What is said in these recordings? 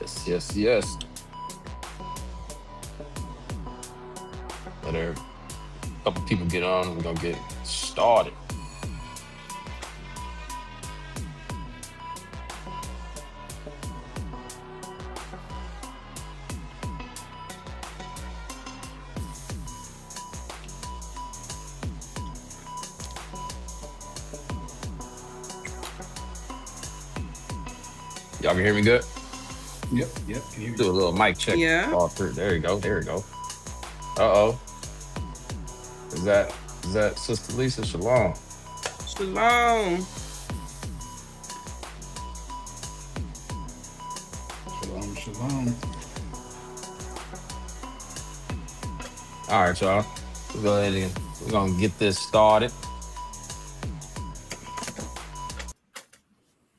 Yes, yes, yes. Let a couple people get on. We're gonna get started. Y'all can hear me good? Yep. Can hear you. Do a little mic check. Yeah. All through. There you go. There you go. Uh-oh. Is that Sister Lisa Shalom? Shalom. Shalom. All right, y'all. We'll go ahead and we're gonna get this started.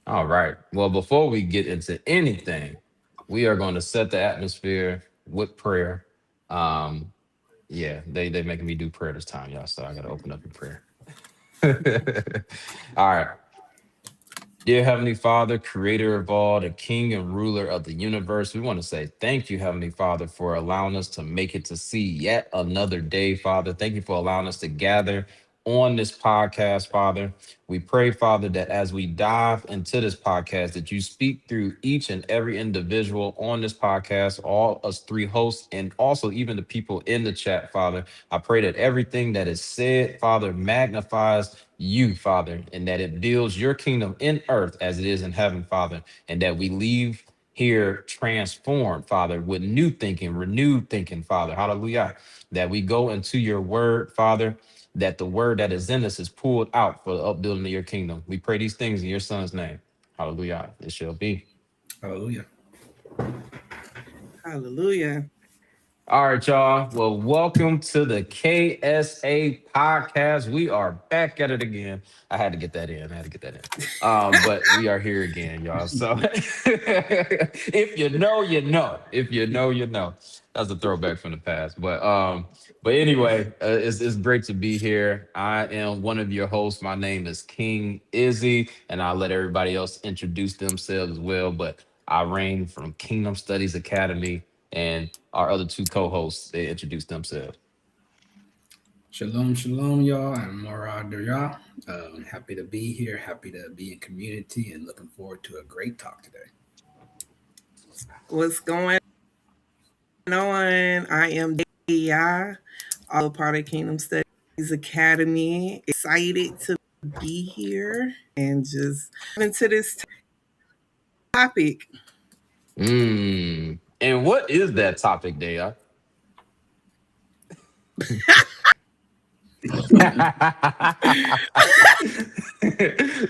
All right. Well, before we get into anything, we are going to set the atmosphere with prayer. Um, yeah, they making me do prayer this time, y'all. So I gotta open up in prayer. All right. Dear Heavenly Father, creator of all, the king and ruler of the universe, we want to say thank you, Heavenly Father, for allowing us to make it to see yet another day, Father. Thank you for allowing us to gather on this podcast, Father. We pray, Father, that as we dive into this podcast, that you speak through each and every individual on this podcast, all us three hosts, and also even the people in the chat, Father. I pray that everything that is said, Father, magnifies you, Father, and that it builds your kingdom in earth as it is in heaven, Father, and that we leave here transformed, Father, with new thinking, renewed thinking, Father. Hallelujah. That we go into your word, Father, that the word that is in us is pulled out for the upbuilding of your kingdom. We pray these things in your son's name. Hallelujah. It shall be. Hallelujah. Hallelujah. All right, y'all. Well, welcome to the KSA podcast. We are back at it again. I had to get that in. I had to get that in. But we are here again, y'all. So if you know, you know. If you know, you know. That's a throwback from the past. But anyway, it's great to be here. I am one of your hosts. My name is King Izzy, and I'll let everybody else introduce themselves as well. But I reign from Kingdom Studies Academy, and our other two co-hosts, they introduce themselves. Shalom, y'all. I'm Murad Duryah. Happy to be here. Happy to be in community and looking forward to a great talk today. What's going on? I am DI, all part of Kingdom Studies Academy. Excited to be here and just into this topic. And what is that topic, Daya?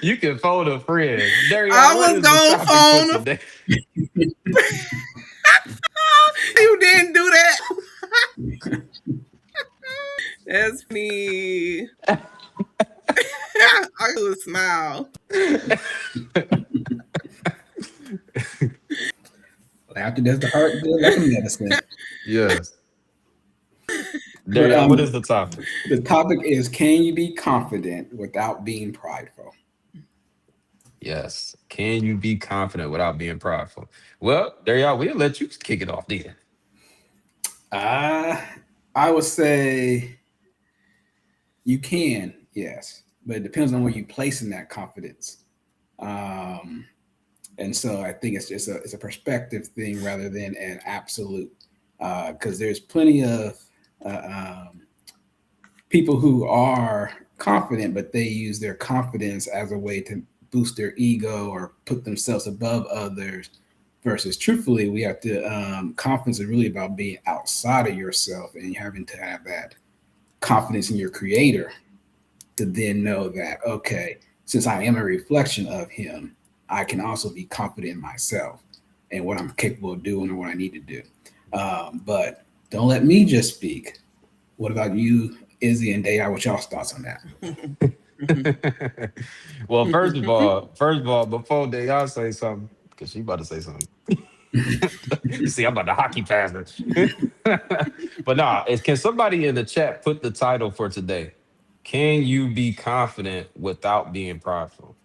You can phone a friend. I Daria, what was is the going topic for phone. today? You didn't do that. That's me. I do a smile. Laughter does the heart good like a medicine. Yes. But Daria, what is the topic? the topic is, can you be confident without being prideful? Yes. Can you be confident without being prideful? Well, Daria, we'll let you kick it off then. Uh, I would say you can, yes, but it depends on where you place in that confidence. Um, and so I think it's a perspective thing rather than an absolute, because there's plenty of people who are confident, but they use their confidence as a way to boost their ego or put themselves above others. Versus, truthfully, we have to confidence is really about being outside of yourself and having to have that confidence in your creator to then know that, okay, since I am a reflection of him, I can also be confident in myself and what I'm capable of doing or what I need to do. But don't let me just speak. What about you, Izzy and Day? What's y'all's thoughts on that? Well, first of all, before Daria say something, because she about to say something. You see, I'm about to hockey pass it. But nah, can somebody in the chat put the title for today? Can you be confident without being prideful?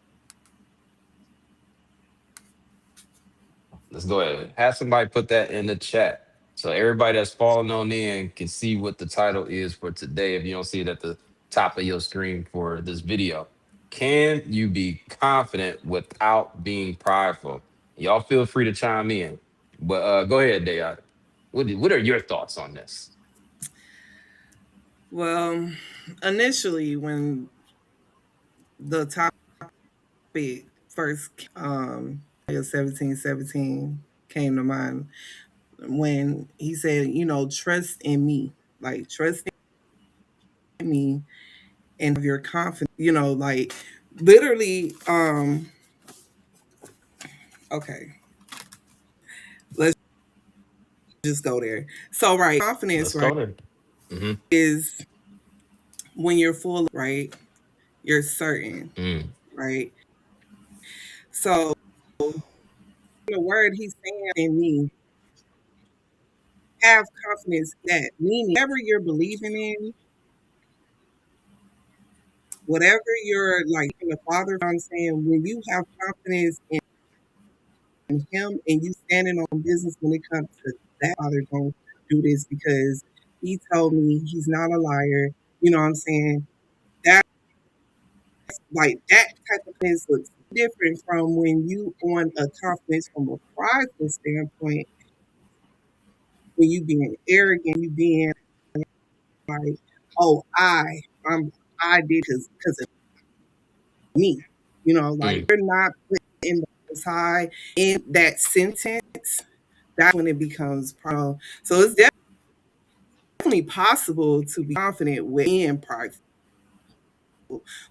Let's go ahead. Have somebody put that in the chat so everybody that's falling on in can see what the title is for today. If you don't see it at the top of your screen for this video, can you be confident without being prideful? Y'all feel free to chime in, but go ahead, Dayot. What are your thoughts on this? Well, initially, when the topic first, 1717 came to mind, when he said, trust in me, like trust in me and have your confidence, like literally, okay, let's just go there. So, right, confidence, Let's go right, there. Mm-hmm. is when you're full, right, you're certain, Mm, right? So, the word he's saying in me, have confidence in that, meaning whatever you're believing in, whatever you're like in the Father, I'm saying, when you have confidence in him and you standing on business when it comes to that, Father, don't do this because he told me he's not a liar. You know what I'm saying? That's like that type of things looks different from when you on a confidence from a prideful standpoint, when you being arrogant, you being like, oh, I did because of me. Like mm, you're not putting the most high in that sentence. That's when it becomes problem. So it's definitely possible to be confident within prideful,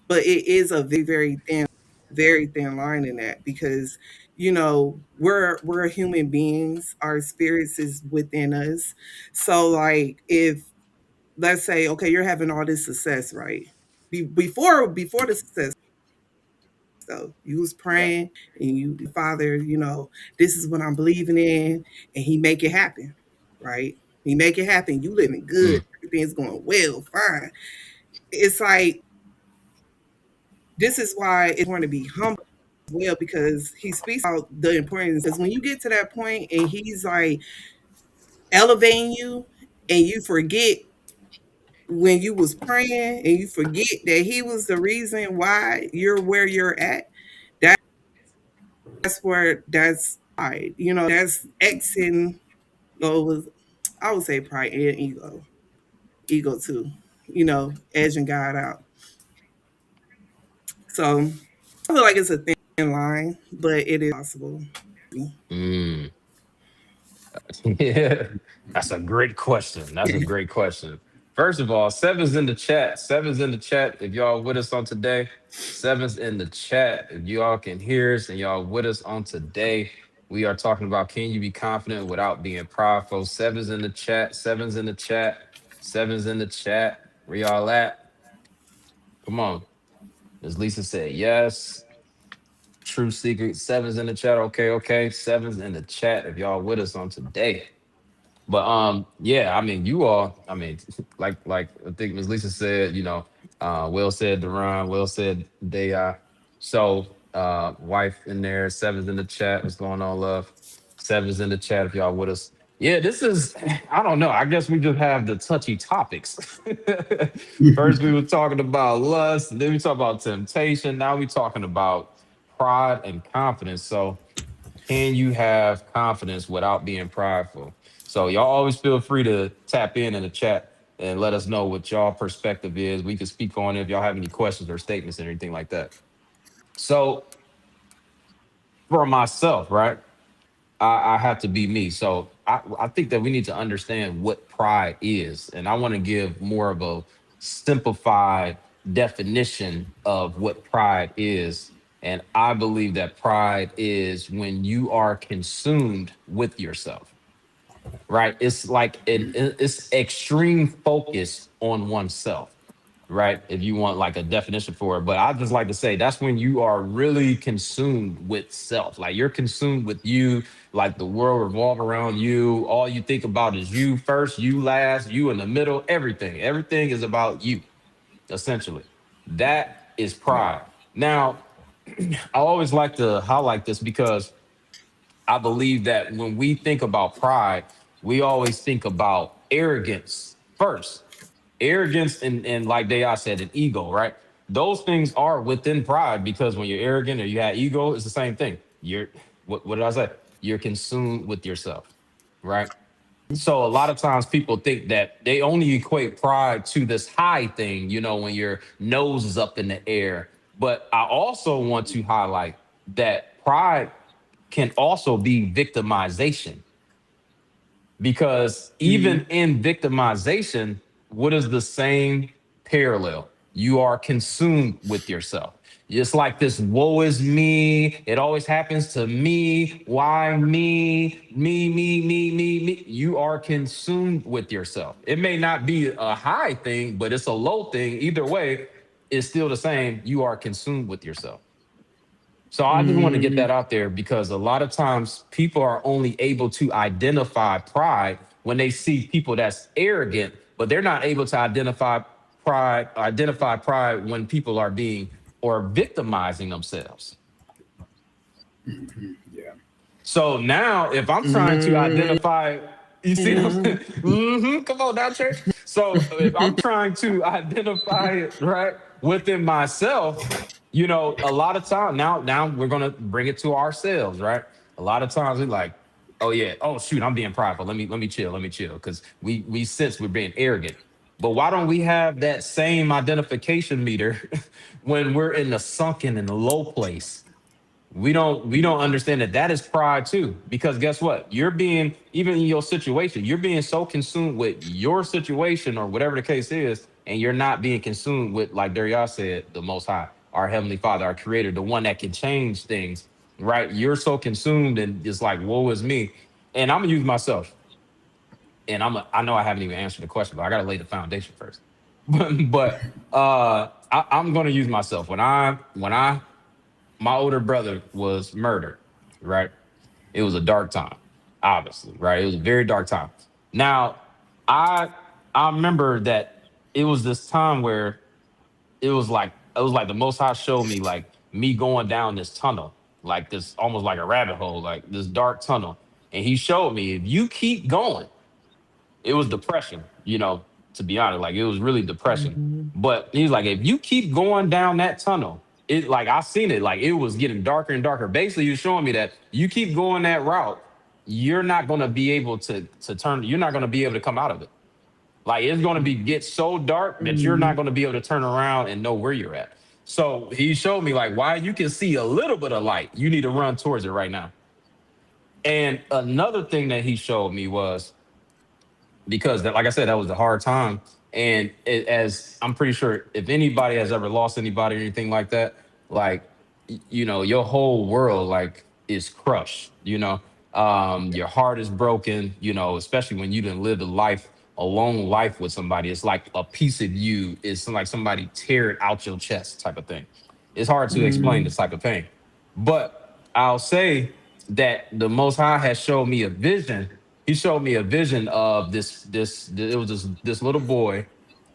but it is a very thin line in that because we're human beings. Our spirits is within us. So like if let's say okay, you're having all this success, right? Before the success, so you was praying and you Father, this is what I'm believing in, and he make it happen, right? He make it happen. You living good, mm, everything's going well, fine. It's like this is why it's going to be humble as well because he speaks about the importance. Because when you get to that point and he's like elevating you, and you forget when you was praying, and you forget that he was the reason why you're where you're at. That's where that's pride. That's X and was I would say pride and ego too. Edging God out. So I feel like it's a thin line, but it is possible. mm. Yeah, that's a great question. That's a great question. First of all, Seven's in the chat. Seven's in the chat. If y'all with us on today, Seven's in the chat. If y'all can hear us and y'all with us on today, we are talking about can you be confident without being prideful? Seven's in the chat. Seven's in the chat. Seven's in the chat. Where y'all at? Come on. As Lisa said, yes. True Secret. Seven's in the chat. Okay, okay. Seven's in the chat. If y'all with us on today. But yeah, I mean, you all, I mean, like I think Ms. Lisa said, Will said Deron, Will said they so wife in there, Seven's in the chat. What's going on, love? Seven's in the chat if y'all with us. Yeah, this is I don't know. I guess we just have the touchy topics. First we were talking about lust, and then we talk about temptation. Now we talking about pride and confidence. So can you have confidence without being prideful? So y'all always feel free to tap in the chat and let us know what y'all perspective is. We can speak on it if y'all have any questions or statements or anything like that. So for myself, right? I have to be me. So I think that we need to understand what pride is. And I want to give more of a simplified definition of what pride is. And I believe that pride is when you are consumed with yourself, right? It's like it's extreme focus on oneself, right? If you want like a definition for it. But I just like to say that's when you are really consumed with self. Like you're consumed with you, like the world revolve around you. All you think about is you first, you last, you in the middle, everything. Everything is about you, essentially. That is Yeah. pride. Now, I always like to highlight this because I believe that when we think about pride, we always think about arrogance first. Arrogance and like they all said, an ego, right? Those things are within pride because when you're arrogant or you have ego, it's the same thing. You're what did I say? You're consumed with yourself, right? So a lot of times people think that they only equate pride to this high thing, when your nose is up in the air. But I also want to highlight that pride can also be victimization because Mm-hmm. even in victimization, what is the same parallel? You are consumed with yourself. It's like this woe is me. It always happens to me. Why me? Me. You are consumed with yourself. It may not be a high thing, but it's a low thing. Either way, it's still the same. You are consumed with yourself. So I just want to get that Mm-hmm. out there because a lot of times people are only able to identify pride when they see people that's arrogant, but they're not able to identify pride when people are being or victimizing themselves. Yeah. So now, if I'm trying to Mm, identify, you see what I'm saying? Come on now, church. So if I'm trying to identify it right within myself, a lot of time now we're gonna bring it to ourselves, right? A lot of times we're like, oh yeah, oh shoot, I'm being prideful. Let me chill, because we sense we're being arrogant. But why don't we have that same identification meter when we're in the sunken and the low place? We don't understand that that is pride too, because guess what, you're being, even in your situation, you're being so consumed with your situation or whatever the case is, and you're not being consumed with, like Daryl said, the Most High, our Heavenly Father, our Creator, the one that can change things, right? You're so consumed and it's like, woe is me. And I'm gonna use myself, and I know I haven't even answered the question, but I gotta lay the foundation first. I'm gonna use myself. When I my older brother was murdered, right? It was a dark time, obviously, right? It was a very dark time. Now, I I remember that it was this time where it was like the Most High showed me like me going down this tunnel, like this almost like a rabbit hole, like this dark tunnel, and he showed me if you keep going, it was depression, to be honest. Like it was really depression. mhm, But he's like, if you keep going down that tunnel, it like I seen it, like it was getting darker and darker. Basically, you're showing me that you keep going that route, you're not gonna be able to turn, you're not gonna be able to come out of it. Like it's gonna be get so dark that you're not mhm, gonna be able to turn around and know where you're at. So he showed me like why you can see a little bit of light, you need to run towards it right now. And another thing that he showed me was because that, like I said, that was a hard time. And as I'm pretty sure, if anybody has ever lost anybody or anything like that, like your whole world like is crushed. Your heart is broken. Especially when you didn't live a long life with somebody. It's like a piece of you. It's like somebody tear it out your chest, type of thing. It's hard to explain mhm, this type of pain, but I'll say that the Most High has showed me a vision. He showed me a vision of it was this little boy,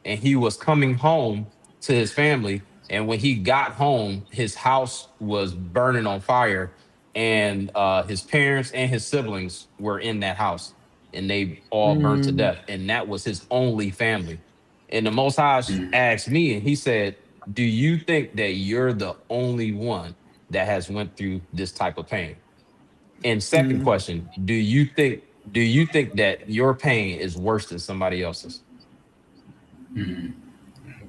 and he was coming home to his family. And when he got home, his house was burning on fire, and his parents and his siblings were in that house, and they all burnt to mhm, death. And that was his only family. And the Most High asked me, and he said, "Do you think that you're the only one that has went through this type of pain?" And second mhm, question, do you think that your pain is worse than somebody else's?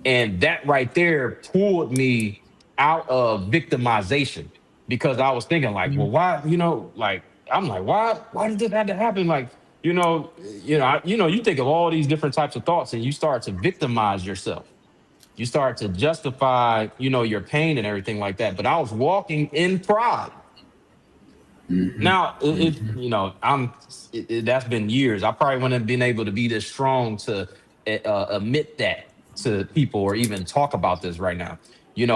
And that right there pulled me out of victimization because I was thinking like, well, why, like I'm like, why did this have to happen? Like, you think of all these different types of thoughts and you start to victimize yourself. You start to justify, your pain and everything like that. But I was walking in pride. Now that's been years. I probably wouldn't have been able to be this strong to admit that to people or even talk about this right now.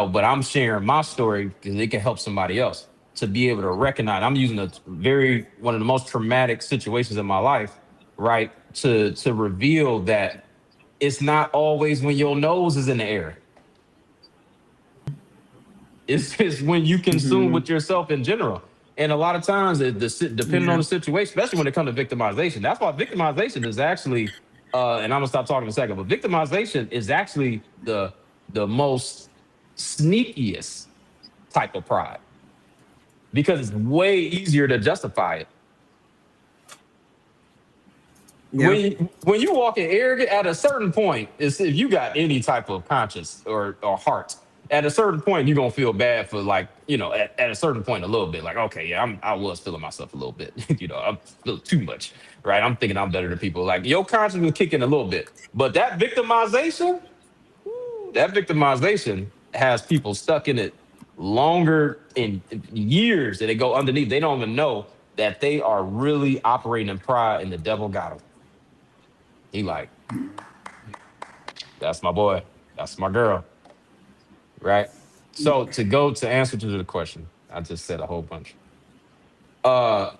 But I'm sharing my story because it can help somebody else to be able to recognize. I'm using one of the most traumatic situations in my life, right, to reveal that it's not always when your nose is in the air. It's when you consume mhm, with yourself in general. And a lot of times, depending on Yeah. the situation, especially when it comes to victimization, that's why victimization is actually, and I'm gonna stop talking in a second, but victimization is actually the most sneakiest type of pride because it's way easier to justify it. Yeah. When you walk in arrogant, at a certain point, is if you got any type of conscience or heart, at a certain point you're gonna feel bad for, like, at a certain point a little bit, like, okay, yeah, I was feeling myself a little bit. I'm feeling too much, right? I'm thinking I'm better than people. Like, your conscience will kick in a little bit, but that victimization has people stuck in it longer in years, and they go underneath. They don't even know that they are really operating in pride, and the devil got them. He like, that's my boy. That's my girl. Right. So to go to answer to the question, I just said a whole bunch. Uh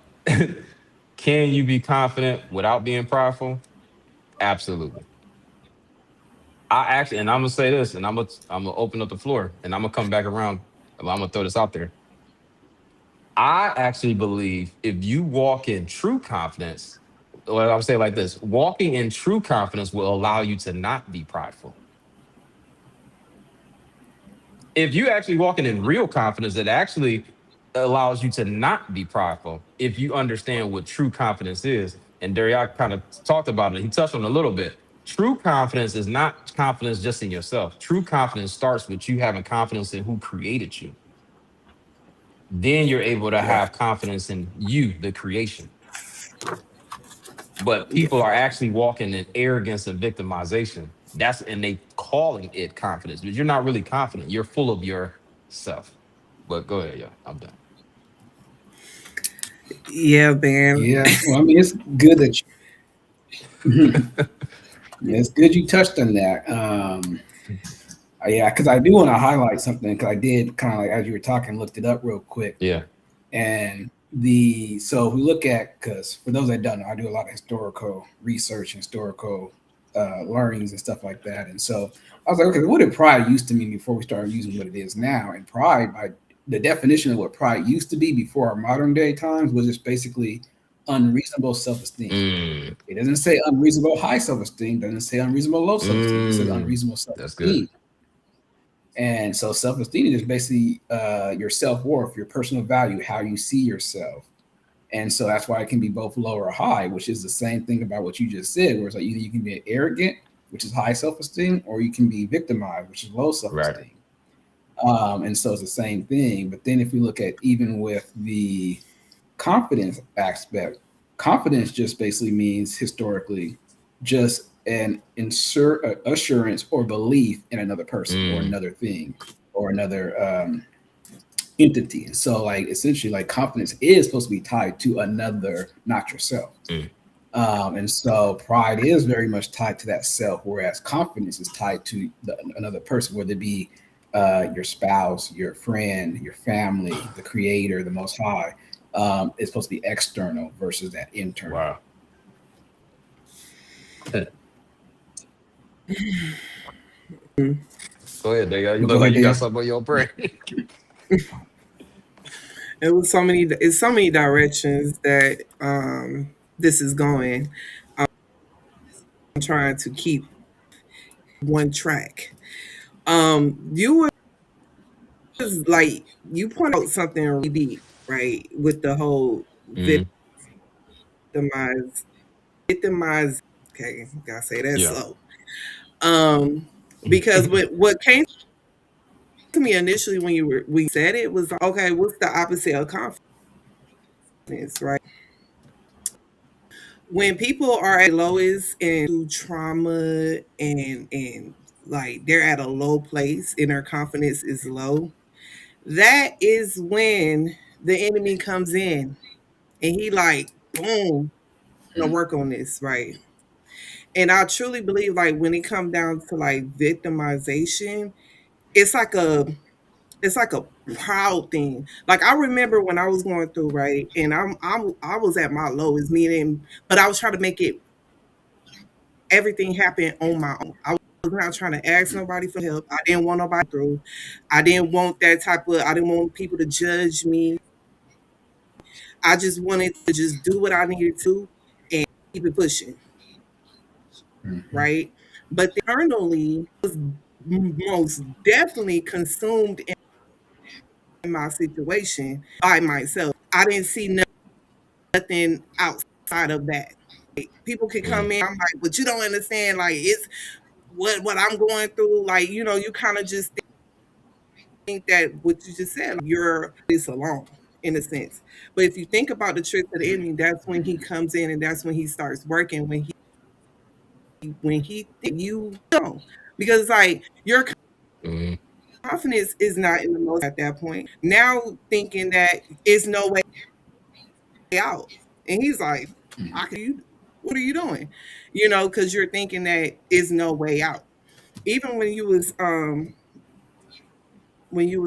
can you be confident without being prideful? Absolutely. I actually, and I'm gonna say this, and I'm gonna open up the floor, and I'm gonna come back around. I'm gonna throw this out there. I actually believe if you walk in true confidence, well, I'll say it like this: walking in true confidence will allow you to not be prideful. If you actually walking in real confidence, it actually allows you to not be prideful if you understand what true confidence is. And Daryl kind of talked about it. He touched on it a little bit. True confidence is not confidence just in yourself. True confidence starts with you having confidence in who created you. Then you're able to Yeah. have confidence in you, the creation. But Yeah. people are actually walking in arrogance and victimization. And they calling it confidence, but you're not really confident. You're full of yourself. But go ahead, yeah, I'm done. Yeah, man. Yeah. Well, I mean, it's good that it's good you touched on that. Yeah, because I do want to highlight something because I did kind of like as you were talking, looked it up real quick. Yeah. And so if we look at, because for those that don't know, I do a lot of historical research, historical learnings and stuff like that. And so I was like, okay, what did pride used to mean before we started using what it is now? And pride, by the definition of what pride used to be before our modern day times, was just basically unreasonable self-esteem. Mm, It doesn't say unreasonable high self-esteem, doesn't say unreasonable low self-esteem. It says mm, unreasonable that's good. self-esteem. And so self-esteem is basically your self-worth, your personal value, how you see yourself. And so that's why it can be both low or high, which is the same thing about what you just said, where it's like either you can be arrogant, which is high self-esteem, or you can be victimized, which is low Right. self-esteem. And so it's the same thing. But then if we look at even with the confidence aspect, confidence just basically means historically just an assurance or belief in another person or Mm, another thing or another entity. So like essentially like confidence is supposed to be tied to another, not yourself. mm, And so pride is very much tied to that self, whereas confidence is tied to another person, whether it be your spouse, your friend, your family, the creator, the most high. It's supposed to be external versus that internal. wow. Go ahead, Dale. You But look go like ahead, you got Dale. something on your brain. It's so many directions that this is going. I'm trying to keep one track. You was like you point out something really deep, right? With the whole Mm, victimize victimize okay, gotta say that yeah. slow. Um because what came to me initially when we said it was okay, what's the opposite of confidence, right? When people are at lowest and trauma and like they're at a low place and their confidence is low, that is when the enemy comes in and he like boom, gonna work on this, right? And I truly believe like when it comes down to like victimization, it's like a it's like a proud thing. Like I remember when I was going through, right, and I was at my lowest, meaning, but I was trying to make it everything happen on my own. I was not trying to ask nobody for help. I didn't want nobody through. I didn't want that type of. I didn't want people to judge me. I just wanted to just do what I needed to and keep it pushing, Mhm. right? But internally, was most definitely consumed in my situation by myself. I didn't see nothing outside of that. Like, people could come Mm, in, I'm like, but you don't understand, like it's what I'm going through. Like, you kind of just think that what you just said, like, you're this alone in a sense. But if you think about the trick of the enemy, that's when he comes in and that's when he starts working. When he you don't, because like your mm, confidence is not in the most at that point. Now thinking that it's no way out, and he's like, I can. You, what are you doing? Because you're thinking that is no way out. Even when you was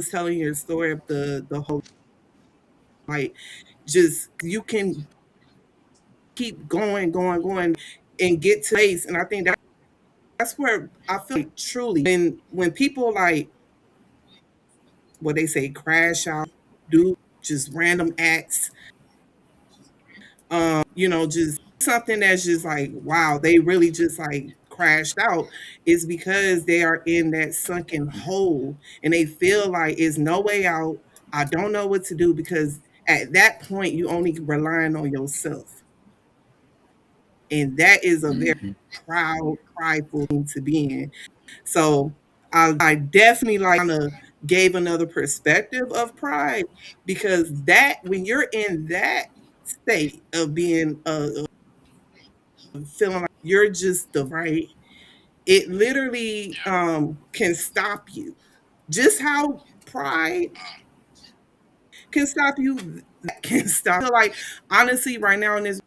telling your story of the whole, like, just you can keep going, going, going, and get to place. And I think that's where I feel like truly when people like what they say crash out, do just random acts, just something that's just like wow, they really just like crashed out, is because they are in that sunken hole and they feel like it's no way out. I don't know what to do, because at that point you only relying on yourself. And that is a very Mhm. proud, prideful thing to be in. So I definitely like kind of gave another perspective of pride, because that when you're in that state of being feeling like you're just the right, it literally can stop you. Just how pride can stop you, that can stop. I feel like honestly, right now in this,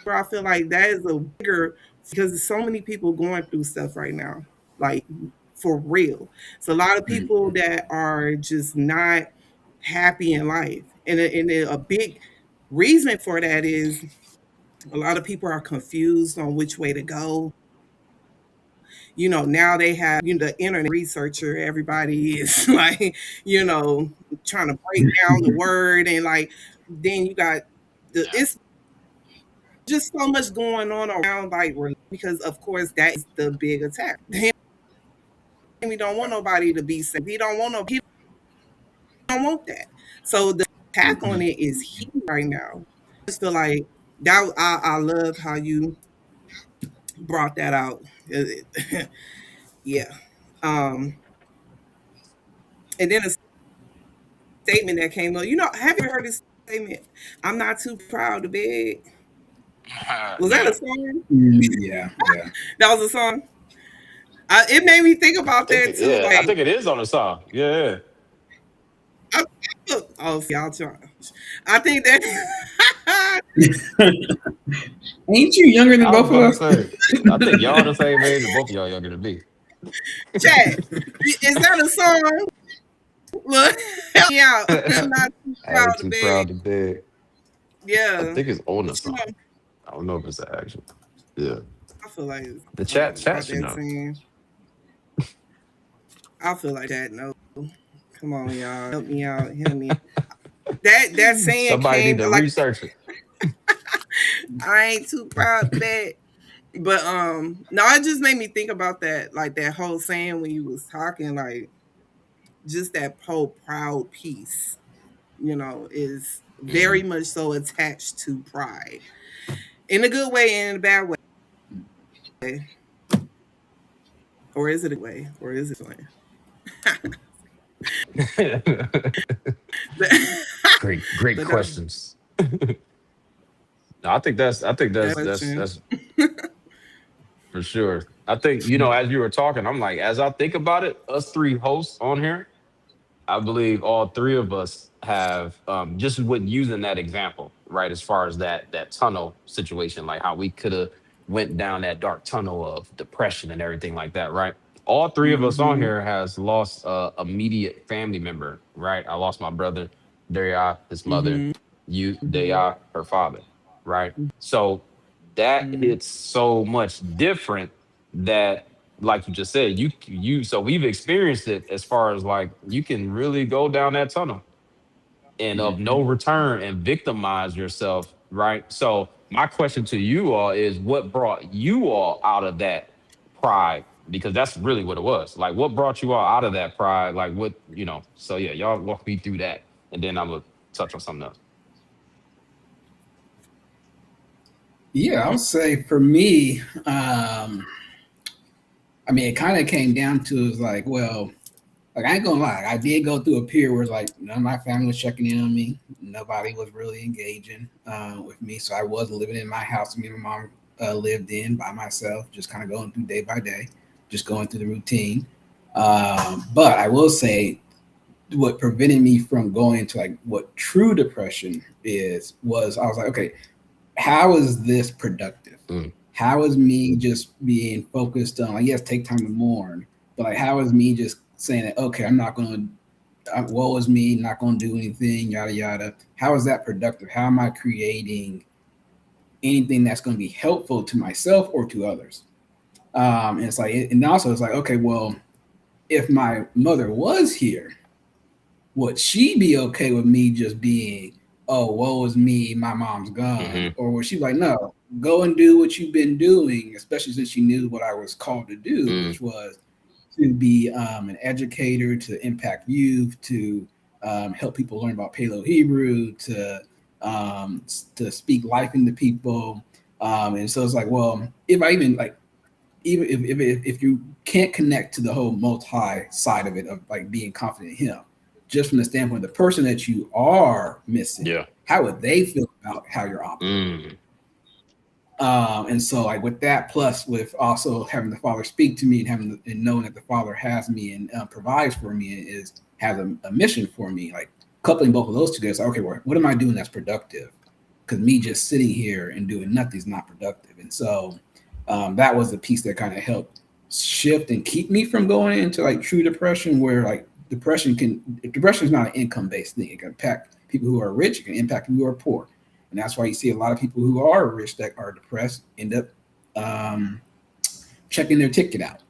where I feel like that is a bigger, because there's so many people going through stuff right now, like for real. So a lot of people Mhm. that are just not happy in life, and a big reason for that is a lot of people are confused on which way to go. Now they have, the internet researcher, everybody is like, trying to break down the word, and like then you got it's just so much going on around, like, because of course that is the big attack. The enemy don't want nobody to be safe. He don't want that. So the attack on Mhm. it is huge right now. I just feel like that. I love how you brought that out. Yeah. Um, and then a statement that came up. Have you heard this statement? I'm not too proud to beg. Was that a yeah, song? Yeah, yeah. That was a song. It made me think I about think that it, too. yeah, I Like, think it is on the song. Yeah, I, oh, y'all try. I think that Ain't you younger than I was both of about to us? say. I think y'all the same age, and both of y'all younger than me. chat. Is that a song? Look, help me out. I'm not too I proud ain't to too beg. proud to beg. I Yeah. think it's on the But song. I don't know if it's the actual. Yeah, I feel like the chat about should that know. scene. I feel like that. No, come on, y'all, help me out. Help me. That saying Somebody need came to like research it. I ain't too proud to beg. But no, it just made me think about that, like that whole saying when you was talking, like just that whole proud piece, is very Mhm. much so attached to pride, in a good way and in a bad way. Or is it a way? Or is it one? Great But that's questions. No, I think that that's question. that's for sure. I think, as you were talking, I'm like, as I think about it, us three hosts on here, I believe all three of us have, just with using that example, right? As far as that tunnel situation, like how we could have went down that dark tunnel of depression and everything like that, right? All three of us on Mm-hmm. here has lost a immediate family member, right? I lost my brother, Daria, his mother, Mm-hmm. you, Mm-hmm. Daya, her father, right? So that Mm-hmm. hits so much different that, like you just said, so we've experienced it, as far as like you can really go down that tunnel, and of Mhm. no return and victimize yourself, right? So my question to you all is, what brought you all out of that pride? Because that's really what it was. Like, what brought you all out of that pride? Like, what, so yeah, y'all walk me through that, and then I'm gonna touch on something else. Yeah, I would say for me, I mean, it kind of came down to is like, well, like I ain't gonna lie, I did go through a period where like none of my family was checking in on me. Nobody was really engaging with me, so I was living in my house. Me and my mom lived in by myself, just kind of going through day by day, just going through the routine. But I will say, what prevented me from going into like what true depression is was I was like, okay, how is this productive? Mm, How is me just being focused on like yes, take time to mourn, but like how is me just saying that okay, I'm not going to woe is me, not going to do anything, yada yada. How is that productive? How am I creating anything that's going to be helpful to myself or to others? And it's like, and also it's like, okay, well, if my mother was here, would she be okay with me just being, oh, woe is me, my mom's gone? mm-hmm, Or would she be like, no, go and do what you've been doing, especially since she knew what I was called to do, mm, which was to be an educator, to impact youth, to help people learn about Paleo Hebrew, to speak life into people. And so it's like, well, if I even like, even if you can't connect to the whole multi side of it of like being confident in him, just from the standpoint of the person that you are missing, yeah, how would they feel about how you're operating? mm, And so like with that, plus with also having the Father speak to me and and knowing that the Father has me and provides for me and is has a mission for me, like coupling both of those together. So, okay, well, what am I doing that's productive? Because me just sitting here and doing nothing is not productive. And so that was the piece that kind of helped shift and keep me from going into like true depression, where like depression is not an income based thing. It can impact people who are rich, it can impact people who are poor. And that's why you see a lot of people who are rich that are depressed end up um, checking their ticket out.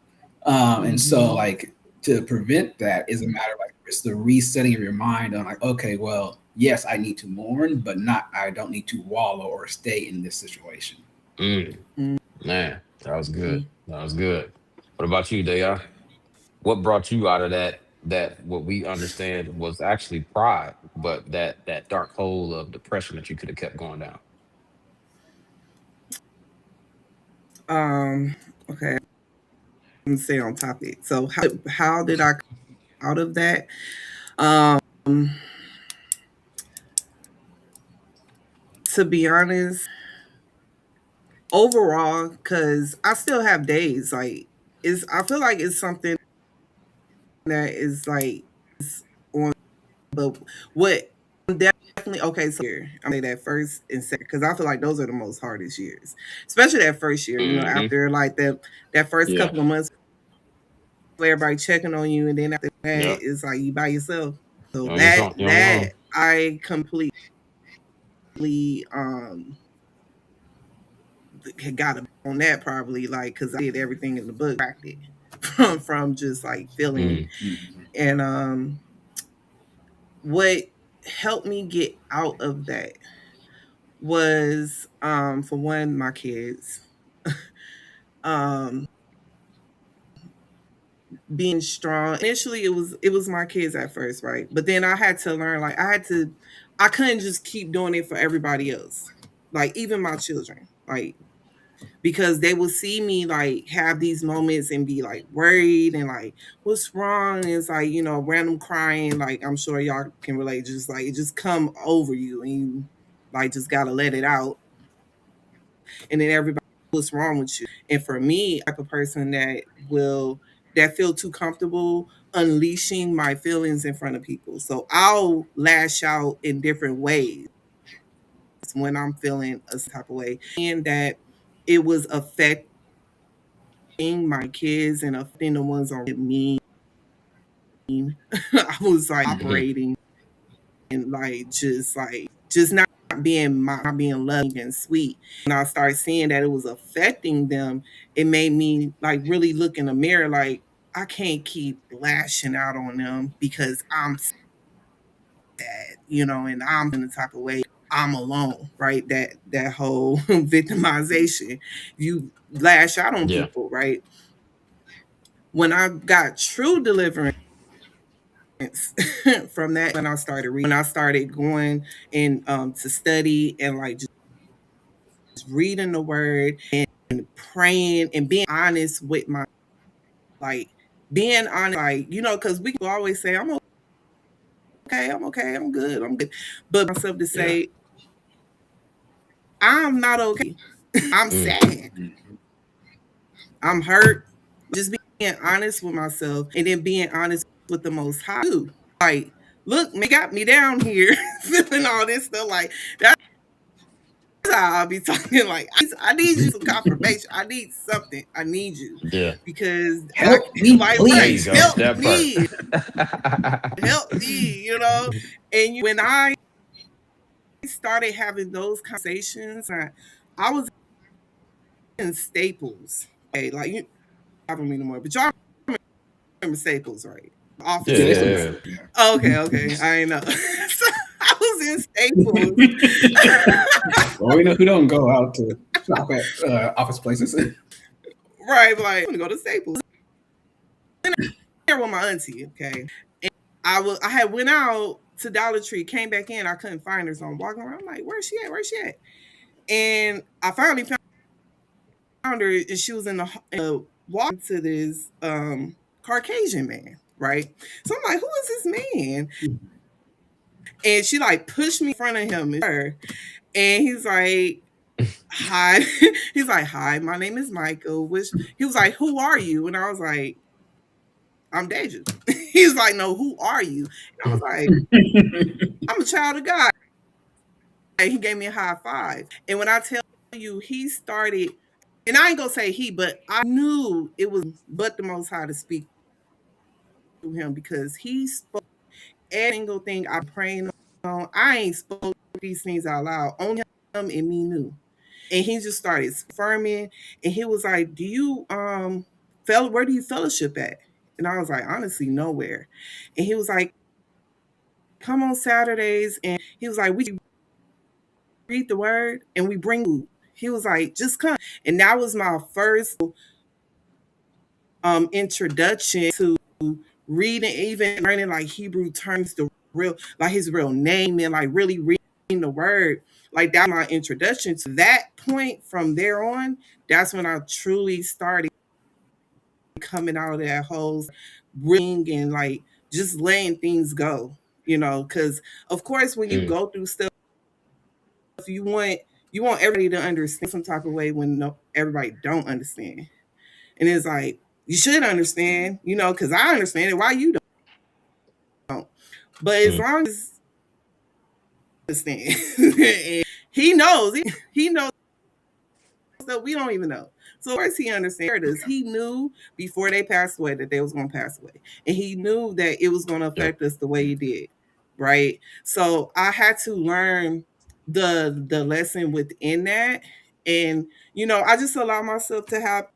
And so, Mm-hmm. like, to prevent that is a matter of like it's the resetting of your mind on like, okay, well, yes, I need to mourn, but not I don't need to wallow or stay in this situation. mm. Man, that was good. That was good. What about you, Daya? What brought you out of that what we understand was actually pride, but that dark hole of depression that you could have kept going down? Okay, I'm stay on topic. So how did I come out of that? Um, to be honest, overall, because I still have days like it's. I feel like it's something that is like on. But what I'm definitely okay. So here, I'm gonna say that first and second because I feel like those are the most hardest years, especially that first year. You know, Hmm. after like that first Yeah. couple of months, where everybody checking on you, and then after that, Yeah. it's like you by yourself. So You on your that own. I completely um got on that probably like because I did everything in the book, cracked it from just like feeling Mm, Mhm. and what helped me get out of that was for one my kids um being strong. Initially it was my kids at first, right? But then I had to learn like I couldn't just keep doing it for everybody else. Like even my children. Like because they will see me like have these moments and be like worried and like what's wrong, and it's like random crying, like I'm sure y'all can relate, just like it just come over you and you like just gotta let it out, and then everybody, what's wrong with you? And for me, I'm a person that feel too comfortable unleashing my feelings in front of people, so I'll lash out in different ways when I'm feeling a type of way, and that it was affecting my kids and affecting the ones on me. I was like Mhm. mhm, operating and like just not being loving and sweet. And I started seeing that it was affecting them. It made me like really look in the mirror like I can't keep lashing out on them because I'm sad. and I'm in the type of way I'm alone, right? That whole victimization. You lash out on Yeah. people, right? When I got true deliverance from that, when I started reading, when I started going and to study and like just reading the word and praying and being honest with my like being honest, like because we always say I'm okay, I'm good, I'm good, but myself to Yeah. say I'm not okay. I'm Mm, sad. I'm hurt. Just being honest with myself and then being honest with the Most High too. Like, look, man, got me down here feeling all this stuff. Like, that's how I'll be talking. Like, I need you some confirmation. I need something. I need you yeah. because Help me, like, There right, you go. please. That part. help me. And when I started having those conversations, I was in Staples. Okay, like you have me no more, but y'all remember Staples, right? Office Yeah, Yeah, yeah, it's a Staples. yeah. no. Yeah. Okay, okay. I know. So I was in Staples. Well, we know who don't go out to shop at office places. Right, like I'm gonna go to Staples. There with my auntie, okay. And I had went out to Dollar Tree, came back in, I couldn't find her. So I'm walking around, I'm like, where's she at? Where's she at? And I finally found her and she was in the walking to this Caucasian man, right? So I'm like, who is this man? And she like pushed me in front of him and her. And he's like, hi. He's like, hi, my name is Michael. Which he was like, who are you? And I was like, I'm Deja. He was like, no, who are you? And I was like, I'm a child of God. And he gave me a high five. And when I tell you, he started, and I ain't gonna say he, but I knew it was but the Most High to speak to him because he spoke every single thing I'm praying on. I ain't spoke these things out loud. Only him and me knew. And he just started affirming, and he was like, do you where do you fellowship at? And I was like, honestly, nowhere. And he was like, come on Saturdays. And he was like, we read the word and we bring food. He was like, just come. And that was my first introduction to reading, even learning like Hebrew terms, the real, like his real name, and like really reading the word. Like that was my introduction to that point. From there on, that's when I truly started coming out of that whole ring and like just letting things go, because of course when you Mm, go through stuff, you want you want everybody to understand some type of way when everybody don't understand. And it's like, you should understand, because I understand it. Why you don't? But as mm, long as understand, and he knows, he knows stuff we don't even know. So of course he understands. He knew before they passed away that they was going to pass away, and he knew that it was going to yep. affect us the way it did, right? So I had to learn the lesson within that, and I just allow myself to have.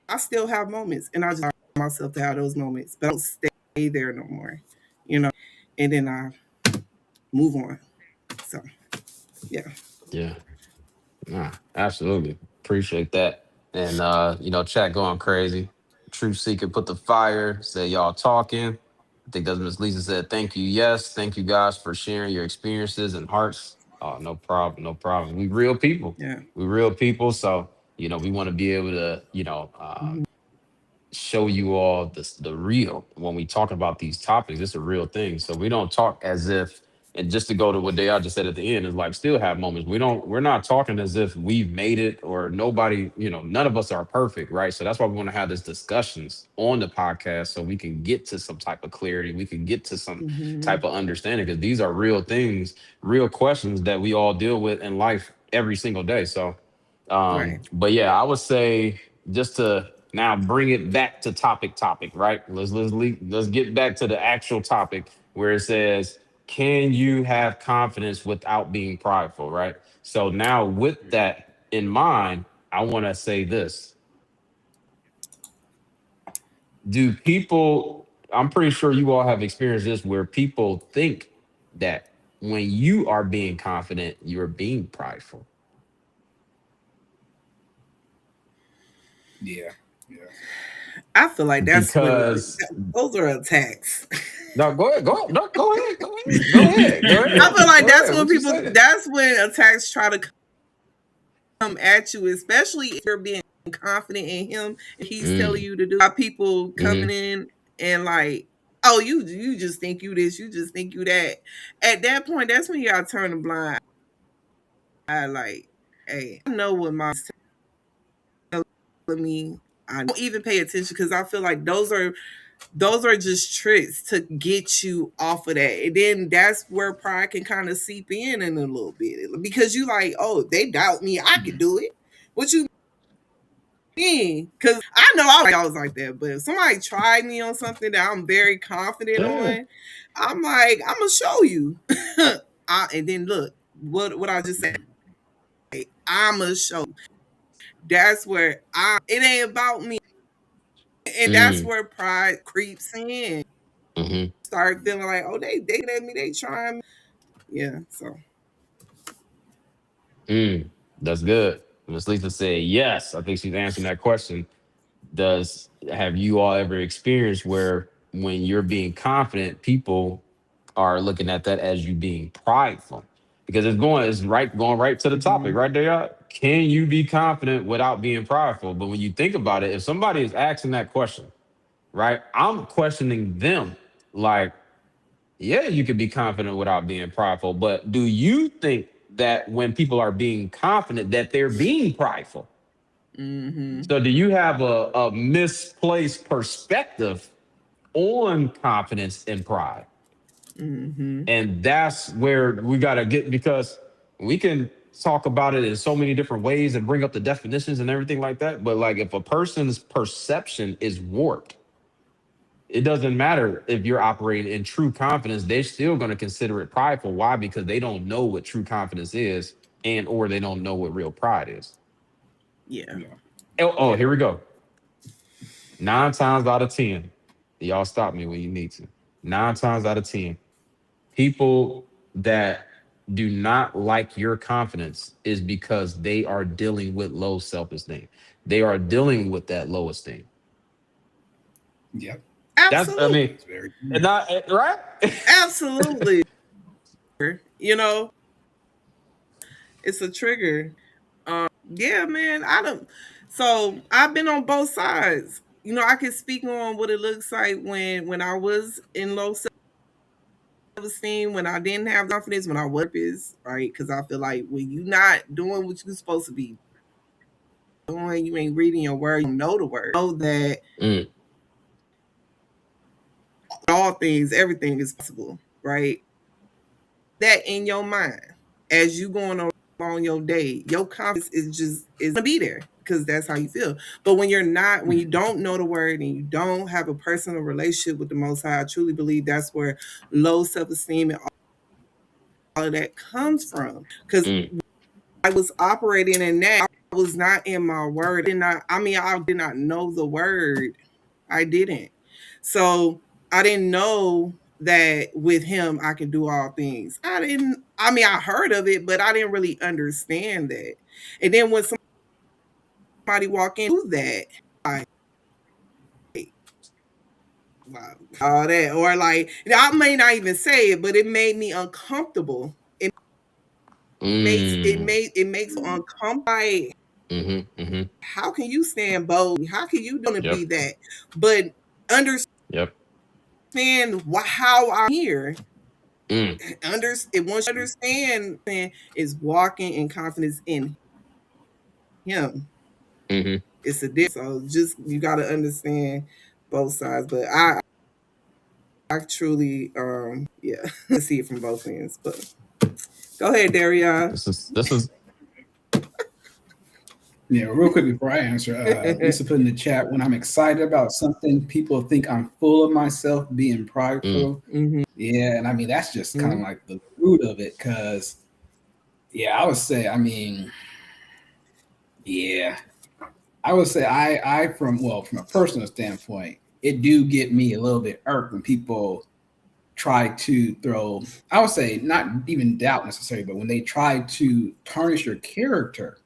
I still have moments, and I just allow myself to have those moments, but I don't stay there no more, you know. And then I move on. So yeah, Yeah. Nah, absolutely. Appreciate that. And chat going crazy. Truth Seeker put the fire, say y'all talking. I think that's Miss Lisa said, thank you. Yes. Thank you guys for sharing your experiences and hearts. Oh, no problem. No problem. We real people. yeah, We real people. So, we want to be able to, mhm, show you all the real when we talk about these topics. It's a real thing. So we don't talk as if, and just to go to what they just said at the end, is like still have moments. We're not talking as if we've made it or nobody, none of us are perfect, right? So that's why we want to have these discussions on the podcast so we can get to some type of clarity. We can get to some mhm, type of understanding because these are real things, real questions that we all deal with in life every single day. So right, but yeah, I would say just to now bring it back to topic, right? Let's get back to the actual topic where it says, can you have confidence without being prideful, right? So now with that in mind, I want to say this. Do people, I'm pretty sure you all have experienced this where people think that when you are being confident, you're being prideful? Yeah. Yeah. I feel like that's when Because those are attacks. no, go ahead, go ahead, no, go ahead, go ahead, go ahead, go I ahead, feel like go that's ahead. when What you people, saying? that's when attacks try to come at you, especially if you're being confident in him and he's telling Mm, you to do. People coming mm-hmm, in and like, oh, you just think you this, you just think you that. At that point, that's when you gotta turn a blind eye. Like, hey, I know what mom's telling me. I don't even pay attention because I feel like those are just tricks to get you off of that. And then that's where pride can kind of seep in a little bit because you like, oh, they doubt me, I could do it. What you mean? Because I know I was like that, but if somebody tried me on something that I'm very confident yeah, on, I'm like, I'm gonna show you. And then look, what I just said, I'm gonna show you. That's where it ain't about me. And that's mm, where pride creeps in. mm-hmm, Start feeling like, oh, they at me, they trying me. Yeah, so mm. That's good. Miss Lisa said yes. I think she's answering that question. Does have you all ever experienced where when you're being confident, people are looking at that as you being prideful? Because it's right going right to the topic Mhm. right there. Y'all. Can you be confident without being prideful? But when you think about it, if somebody is asking that question, right, I'm questioning them. Like, yeah, you could be confident without being prideful, but do you think that when people are being confident that they're being prideful? mm-hmm. So do you have a misplaced perspective on confidence and pride? Mm-hmm. And that's where we got to get, because we can talk about it in so many different ways and bring up the definitions and everything like that. But like if a person's perception is warped, it doesn't matter if you're operating in true confidence, they're still going to consider it prideful. Why? Because they don't know what true confidence is, and or they don't know what real pride is. Yeah. Yeah. Oh, Yeah. here we go. 9 times out of 10, y'all stop me when you need to. 9 times out of 10, people that do not like your confidence is because they are dealing with low self-esteem. They are dealing with that low esteem. Yep. That's, I Absolutely. mean, That's very and true. not right. Absolutely. You know, it's a trigger. Yeah, man. I don't so I've been on both sides. I can speak on what it looks like when I was in low self-esteem, when I didn't have confidence, when I was is right. Cause I feel like when you not doing what you're supposed to be doing, you ain't reading your word, you don't know the word. Know that Mm, all things, everything is possible, right? That in your mind as you going along your day, your confidence is gonna be there because that's how you feel. But when you're not, when you don't know the word and you don't have a personal relationship with the Most High, I truly believe that's where low self esteem and all of that comes from. Because mm, I was operating in that, I was not in my word. I did not know the word. I didn't. So I didn't know that with him I could do all things. I heard of it, but I didn't really understand that. And then when somebody walk into that, like, wow, all that, or like, I may not even say it, but it made me uncomfortable. mm, It makes you uncomfortable. Like, mm-hmm, mm-hmm. how can you stand bold? How can you want to be Yep, that? But understand yep. how I'm here. Mm, Once you understand, is walking in confidence in him. mm-hmm. It's a difference. So just you got to understand both sides. But I truly, yeah, see it from both ends. But go ahead, Daria. This is Yeah, real quick before I answer, Lisa put in the chat, when I'm excited about something, people think I'm full of myself being mm, prideful. Mm-hmm. Yeah, and I mean that's just kind of like the root of it, because yeah, I would say, I mean, yeah, I would say I from a personal standpoint, it do get me a little bit irked when people try to throw, I would say, not even doubt necessarily, but when they try to tarnish your character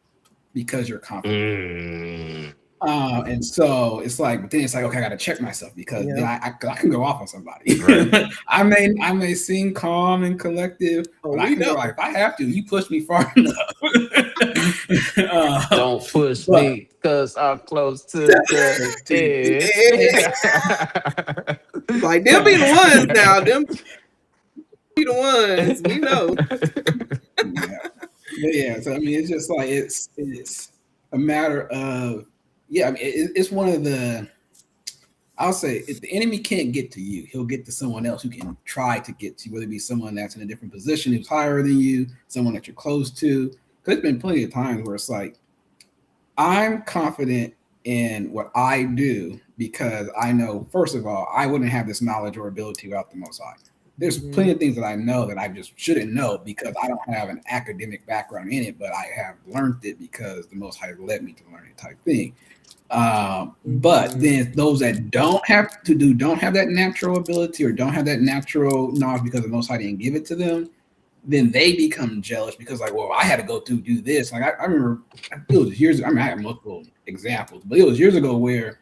because you're confident. Mm, And so it's like, but then it's like, okay, I got to check myself because then Yeah. I can go off on somebody. right. I may seem calm and collective, Oh, but I we can go know. like if I have to. You push me far enough. Don't push But me because I'm close to the edge. Like them be the ones now. Them be the ones. We know. yeah, but yeah. So I mean, it's just like it's a matter of yeah. I mean, it's one of the I'll say if the enemy can't get to you, he'll get to someone else who can try to get to you, whether it be someone that's in a different position who's higher than you, someone that you're close to. Because there's been plenty of times where it's like, I'm confident in what I do because I know, first of all, I wouldn't have this knowledge or ability without the Most High. There's plenty of things that I know that I just shouldn't know because I don't have an academic background in it, but I have learned it because the Most High led me to learn it type thing. But then those that don't have that natural ability or don't have that natural knowledge because the Most High didn't give it to them, then they become jealous because like, well, I had to go through do this. Like I remember it was years. I mean, I have multiple examples, but it was years ago where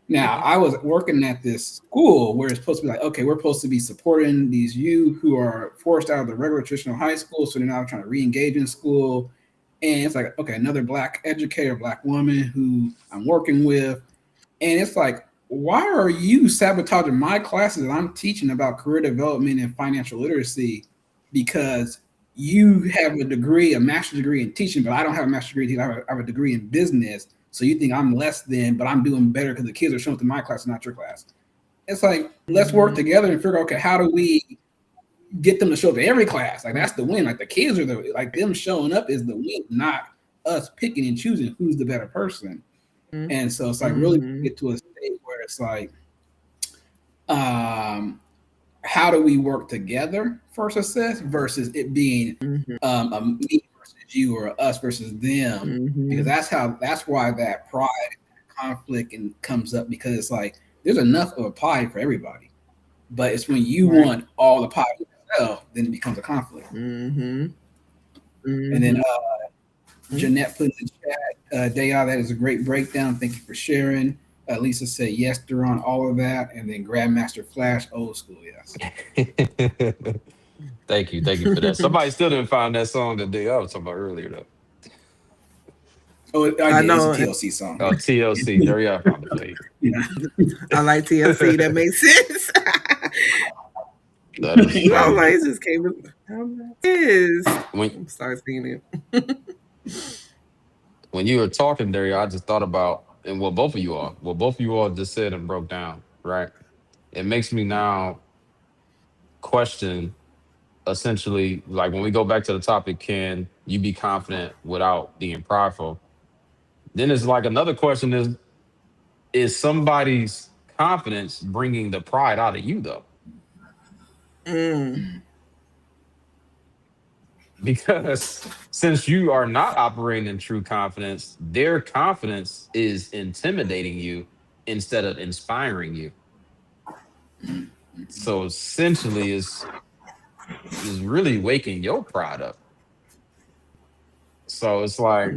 now I was working at this school where it's supposed to be like, okay, we're supposed to be supporting these youth who are forced out of the regular traditional high school, so they're now trying to re-engage in school. And it's like, okay, another black educator, black woman who I'm working with. And it's like, why are you sabotaging my classes that I'm teaching about career development and financial literacy? Because you have a degree, a master's degree in teaching, but I don't have a master's degree in teaching. I have a degree in business. So you think I'm less than, but I'm doing better because the kids are showing up to my class and not your class. It's like, let's work together and figure out, okay, how do we get them to show up to every class? Like that's the win. Like the kids are them showing up is the win, not us picking and choosing who's the better person. And so it's like really get to a state where it's like, how do we work together for success versus it being a me versus you or us versus them, because that's why that pride, conflict, and comes up because it's like there's enough of a pie for everybody, but it's when you want all the pie yourself, then it becomes a conflict. And then Jeanette put in the chat, Daya, that is a great breakdown. Thank you for sharing. Lisa said yes, Duran, all of that. And then Grandmaster Flash, old school, yes. Thank you for that. Somebody still didn't find that song that I was talking about earlier, though. Oh, I did. know. It's a TLC song. Oh, TLC. There you are. Found the play. Yeah. I like TLC. That makes sense. That is I was funny. like, it just came. Is When I'm sorry seeing it. when you were talking, Dario, I just thought about and what both of you all just said and broke down, right? It makes me now question essentially like when we go back to the topic, can you be confident without being prideful? Then it's like another question is somebody's confidence bringing the pride out of you though? Because since you are not operating in true confidence, their confidence is intimidating you instead of inspiring you. So essentially is really waking your pride up. So it's like,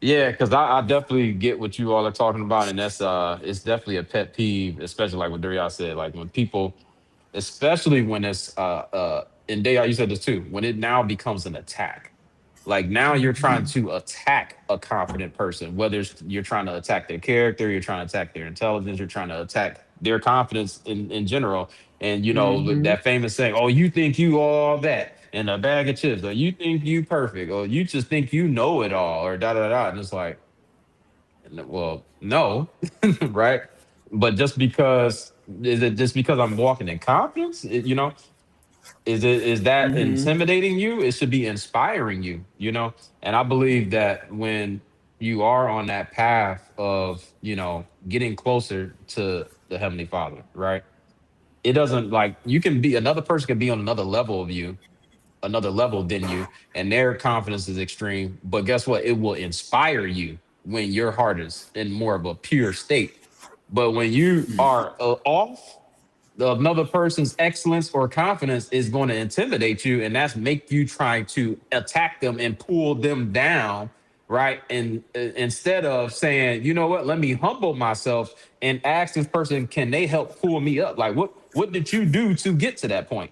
yeah, because I definitely get what you all are talking about, and that's it's definitely a pet peeve, especially like what Daria said, like when people, especially when it's and Daria, you said this too, when it now becomes an attack. Like now you're trying to attack a confident person, whether you're trying to attack their character, you're trying to attack their intelligence, you're trying to attack their confidence in general. And you know, that famous saying, oh, you think you all that and a bag of chips, or you think you perfect, or you just think you know it all, or da da da. And it's like, well, no, right? But just because is it just because I'm walking in confidence? You know, is that intimidating you? It should be inspiring you, you know? And I believe that when you are on that path of, you know, getting closer to the Heavenly Father, right? It doesn't like you can be another person can be on another level of you, another level than you, and their confidence is extreme. But guess what? It will inspire you when your heart is in more of a pure state. But when you are off, another person's excellence or confidence is going to intimidate you, and that's make you try to attack them and pull them down, right? And instead of saying, you know what, let me humble myself and ask this person, can they help pull me up? Like, what did you do to get to that point?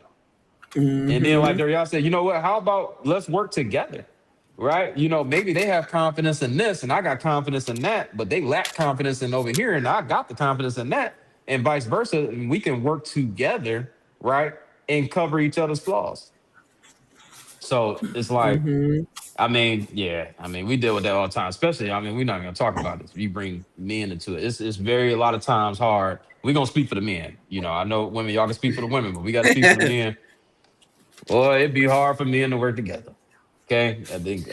And then, like Mm-hmm. Darielle said, you know what? How about let's work together, right? You know, maybe they have confidence in this, and I got confidence in that, but they lack confidence in over here, and I got the confidence in that, and vice versa. And we can work together, right, and cover each other's flaws. So it's like, Mm-hmm. I mean, yeah, I mean, we deal with that all the time. Especially, I mean, we're not gonna talk about this. You bring men into it. It's very a lot of times hard. We're gonna speak for the men. You know, I know women, y'all can speak for the women, but we got to speak for the men. Boy, it'd be hard for men to work together. Okay. I think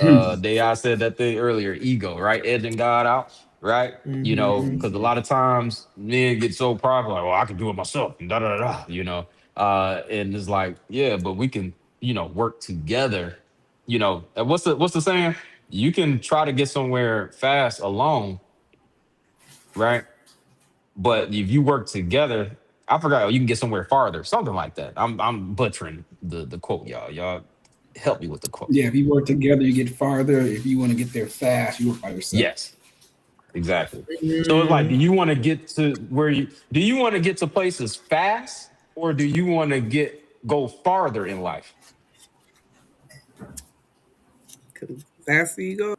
they I said that thing earlier, ego, right? Edging God out, right? You know, Mm-hmm. because a lot of times men get so prideful, like, well, I can do it myself, and da da da, you know. And it's like, yeah, but we can, you know, work together. You know, and what's the saying? You can try to get somewhere fast alone, right? But if you work together, I forgot you can get somewhere farther, something like that. I'm butchering the quote, y'all. Y'all help me with the quote. Yeah, if you work together, you get farther. If you want to get there fast, you work by yourself. Yes, exactly. So it's like, Mm-hmm. do you want to get to where you do you want to get to places fast, or do you want to go farther in life? Because faster you go,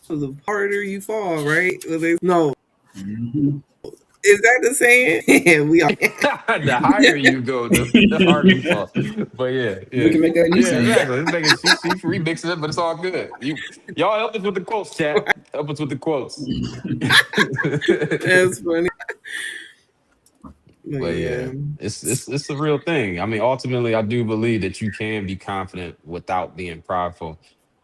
the harder you fall, right? Well, no, Mhm. is that the saying? We are. The higher you go, the harder you fall. But yeah, We yeah. can make that a new Yeah, saying. exactly. It's making she remixing it, but it's all good. Y'all help us with the quotes, chat. Help us with the quotes. That's funny. But But yeah. yeah, it's a real thing. I mean, ultimately, I do believe that you can be confident without being prideful.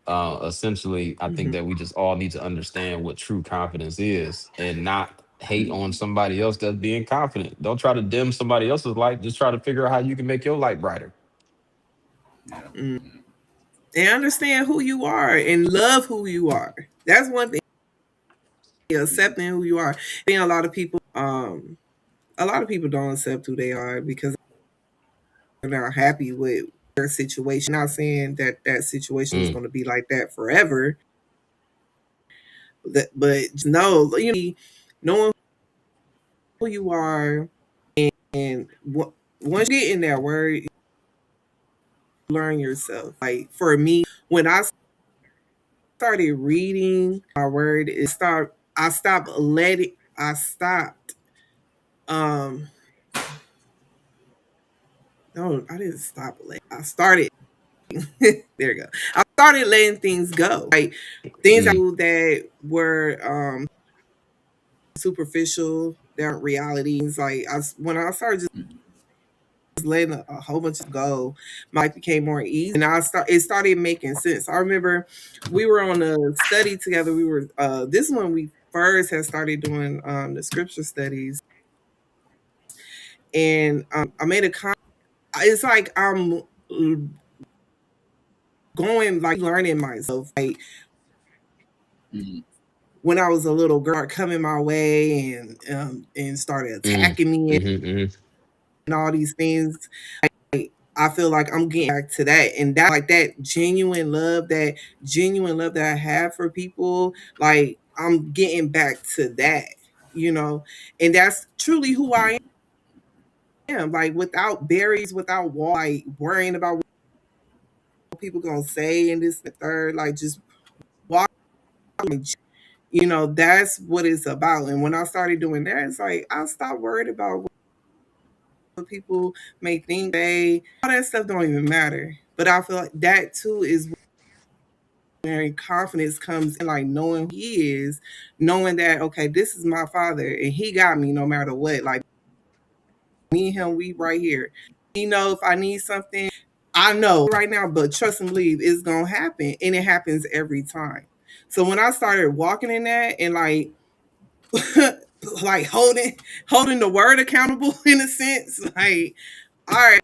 Essentially, I think Mm-hmm. that we just all need to understand what true confidence is, and not hate on somebody else that's being confident. Don't try to dim somebody else's light. Just try to figure out how you can make your light brighter. Yeah. Mm. And understand who you are and love who you are. That's one thing. Accepting who you are. Being a lot of people don't accept who they are because they're not happy with their situation. Not saying that that situation is Mm, going to be like that forever, but just know, knowing who you are, and once you get in that word, you learn yourself. Like for me, when I started reading my word, I stopped letting. I stopped. Um, no, I didn't stop letting. I started. There you go. I started letting things go, like things mm, that were superficial, that aren't reality. It's like when I started just letting a whole bunch of go, my life became more easy, and it started making sense. I remember we were on a study together. We were this one we first had started doing the scripture studies, and I made a comment. It's like I'm going like learning myself, like Mhm. when I was a little girl coming my way and started mm, attacking me mm, and all these things. I feel like I'm getting back to that, and that like that genuine love that I have for people. Like I'm getting back to that, and that's truly who I am. Like without berries, without wall, like worrying about what people gonna say and this and the third. Like just walk. That's what it's about. And when I started doing that, it's like I stopped worried about what people may think. All that stuff don't even matter. But I feel like that too is where confidence comes in, like knowing who he is, knowing that okay, this is my father and he got me no matter what. Like me and him, we right here. If I need something, I know right now, but trust and believe it's gonna happen, and it happens every time. So when I started walking in that and like like holding the word accountable in a sense, like all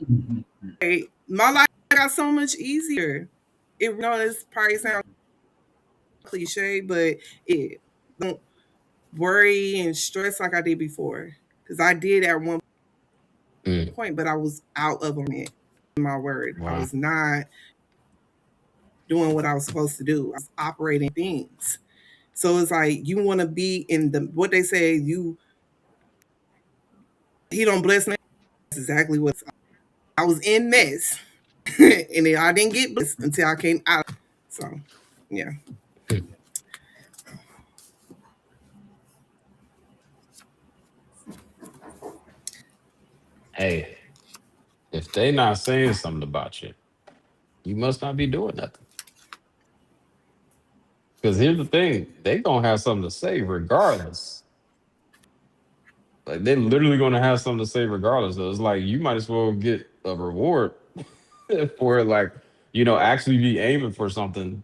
right, my life got so much easier. This probably sounds cliche, but it don't worry and stress like I did before. Because I did at one point, but I was out of it in my word. I Wow. was not doing what I was supposed to do. I was operating things. So it's like you want to be in the what they say, he don't bless me. That's exactly what I was in mess. And then I didn't get blessed until I came out. So yeah. Hey, if they not saying something about you, you must not be doing nothing. Because here's the thing, they gonna have something to say regardless. Like they're literally gonna have something to say regardless. So it's like you might as well get a reward for it, like, actually be aiming for something,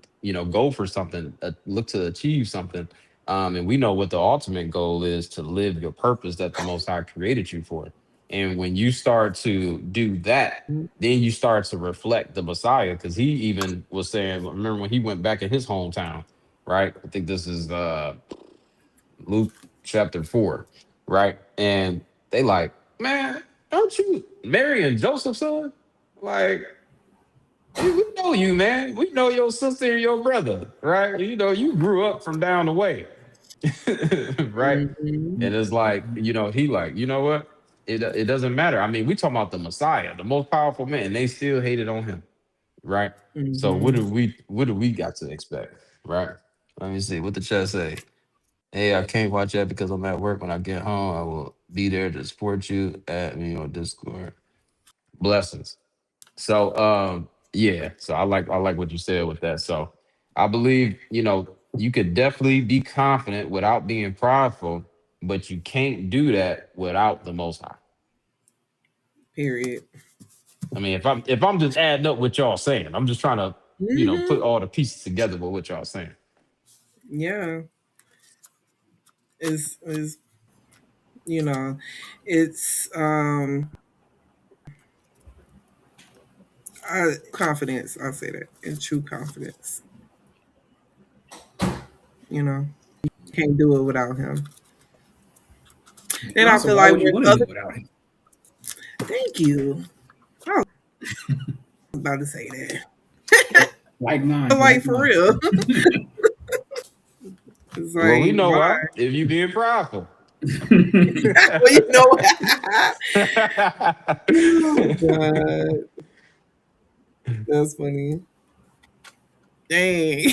go for something, look to achieve something. And we know what the ultimate goal is, to live your purpose that the Most High created you for. And when you start to do that, then you start to reflect the Messiah, because he even was saying, remember when he went back in his hometown, right? I think this is Luke chapter 4, right? And they like, man, aren't you Mary and Joseph's son? Like, we know you, man. We know your sister and your brother, right? You grew up from down the way, right? Mm-hmm. And it's like, he like, you know what? It doesn't matter. I mean, we talking about the Messiah, the most powerful man, and they still hated on him, right? So Mm-hmm. what do we got to expect, right? Let me see what the chat say. Hey, I can't watch that because I'm at work. When I get home, I will be there to support you at me on Discord. Blessings. So yeah, so I like what you said with that. So I believe, you could definitely be confident without being prideful, but you can't do that without the most high. Period. I mean, if I'm just adding up what y'all saying, I'm just trying to, Mm-hmm. put all the pieces together with what y'all saying. Yeah. Is you know, it's confidence. I'll say that. In true confidence. You know. Can't do it without him. And Then I also, feel why like would you with want to do other it without him? thank you. I was about to say that. Like mine, Like like for mine. real. It's Well, we like know why? why. If you being prideful. Well, you know oh god. That's funny. Dang.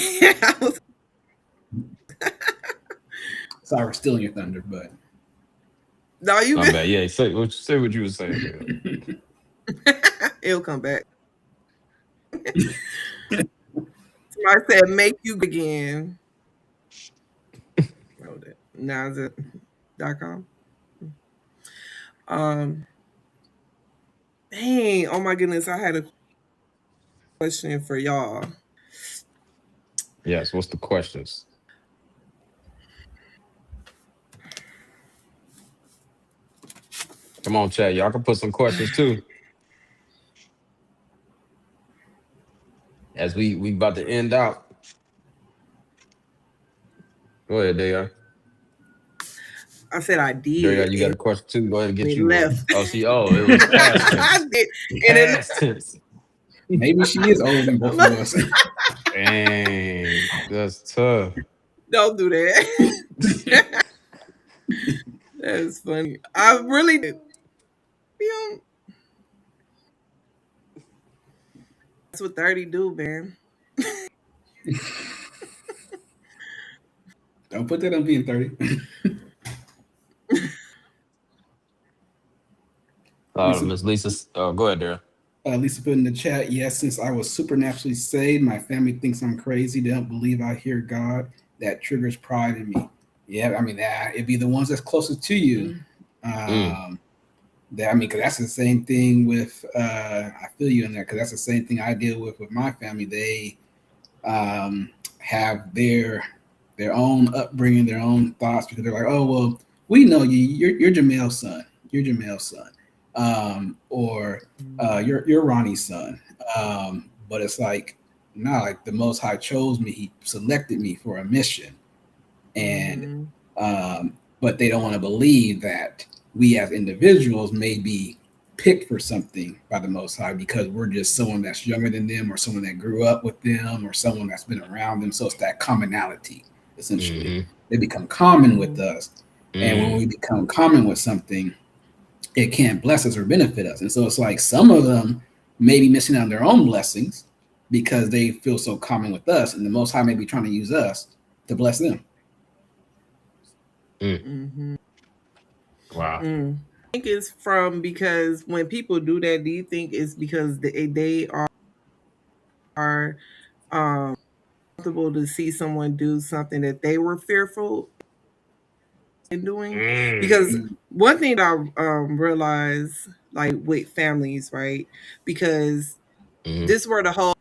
Sorry for stealing your thunder, but No, you My good. bad. Yeah, say what you were saying, girl. It'll come back. Somebody said make you again. Oh, that Nazit.com. Um, dang, oh my goodness, I had a question for y'all. Yes, what's the questions? Come on, chat. Y'all can put some questions too. As we about to end out. Go ahead, Dayo. I said I did, Dayo, you got and a question too? Go ahead and get it you one. left. It was past I tense. did, and it Past tense. maybe she is older than both of left. us. Dang, that's tough. Don't do that. That's funny. I really did. That's what 30 do, man. Don't put that on being 30. Lisa, Miss Lisa, go ahead, Daryl. Lisa put in the chat, yes, since I was supernaturally saved, my family thinks I'm crazy. They don't believe I hear God. That triggers pride in me. Yeah, I mean, it'd be the ones that's closest to you. Mm, That I mean, because that's the same thing with. I feel you in there because that's the same thing I deal with my family. They have their own upbringing, their own thoughts because they're like, oh well, we know you. You're Jamel's son. You're Jamel's son, or you're Ronnie's son. But it's like, nah, like the Most High chose me. He selected me for a mission, and but they don't want to believe that we as individuals may be picked for something by the Most High because we're just someone that's younger than them, or someone that grew up with them, or someone that's been around them. So it's that commonality, essentially. Mm-hmm. They become common with us. And when we Mm. become common with something, it can't bless us or benefit us. And so it's like some of them may be missing out on their own blessings because they feel so common with us, and the Most High may be trying to use us to bless them. Mm. Mm-hmm. Wow. I think it's from, because when people do that, do you think it's because they are comfortable to see someone do something that they were fearful in doing? Mm. Because one thing that I realized, like with families, right? Because Mm-hmm. this where the whole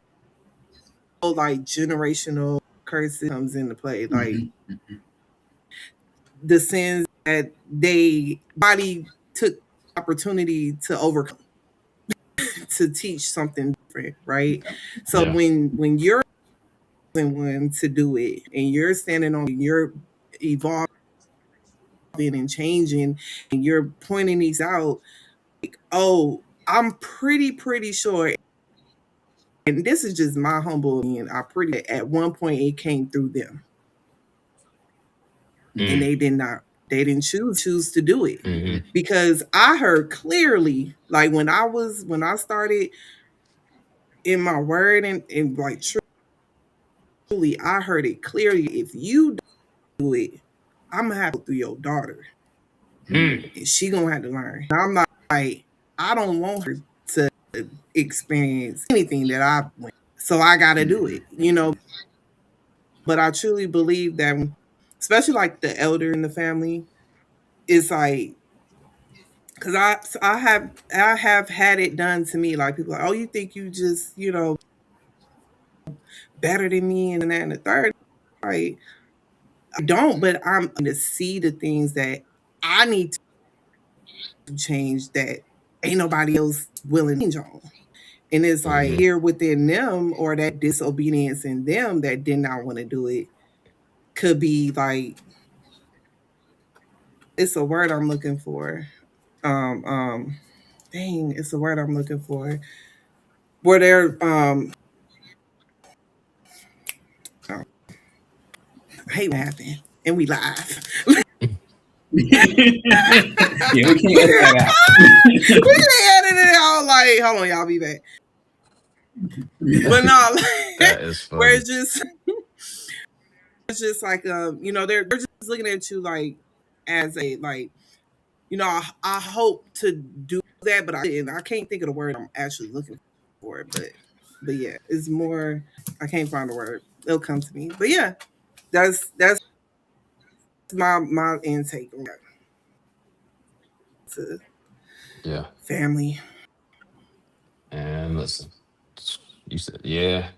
like generational curses comes into play, like Mm-hmm. the sins that they body took opportunity to overcome to teach something different, right? So Yeah. when you're the one to do it and you're standing on, you're evolving and changing, and you're pointing these out, like, oh, I'm pretty sure, and this is just my humble opinion, I pretty at one point it came through them, and Mm. they didn't choose to do it, Mm-hmm. because I heard clearly, like when I started in my word, and like truly I heard it clearly, if you do it, I'm gonna have to go through your daughter, Mm. and she gonna have to learn. And I'm not like, I don't want her to experience anything that I went, so I gotta do it, but I truly believe that, especially like the elder in the family, it's like, because I have had it done to me, like people are like, oh, you think you just better than me and that and the third, like I don't, but I'm to see the things that I need to change that ain't nobody else willing to change on. And it's like Mm-hmm. here within them, or that disobedience in them that did not want to do it, could be like, it's a word I'm looking for. Um, um, Dang, it's a word I'm looking for. Where they're I hate what happened, and we live. Yeah, we can't edit that out. We can edit it out. Like, hold on, y'all, be back. But no, like, That is where funny. it's just like they're just looking at you like as a like, I hope to do that, but I can't think of the word I'm actually looking for. But yeah, it's more, I can't find the word. It'll come to me. But yeah, that's my intake on that, to Yeah. family. And listen, you said yeah,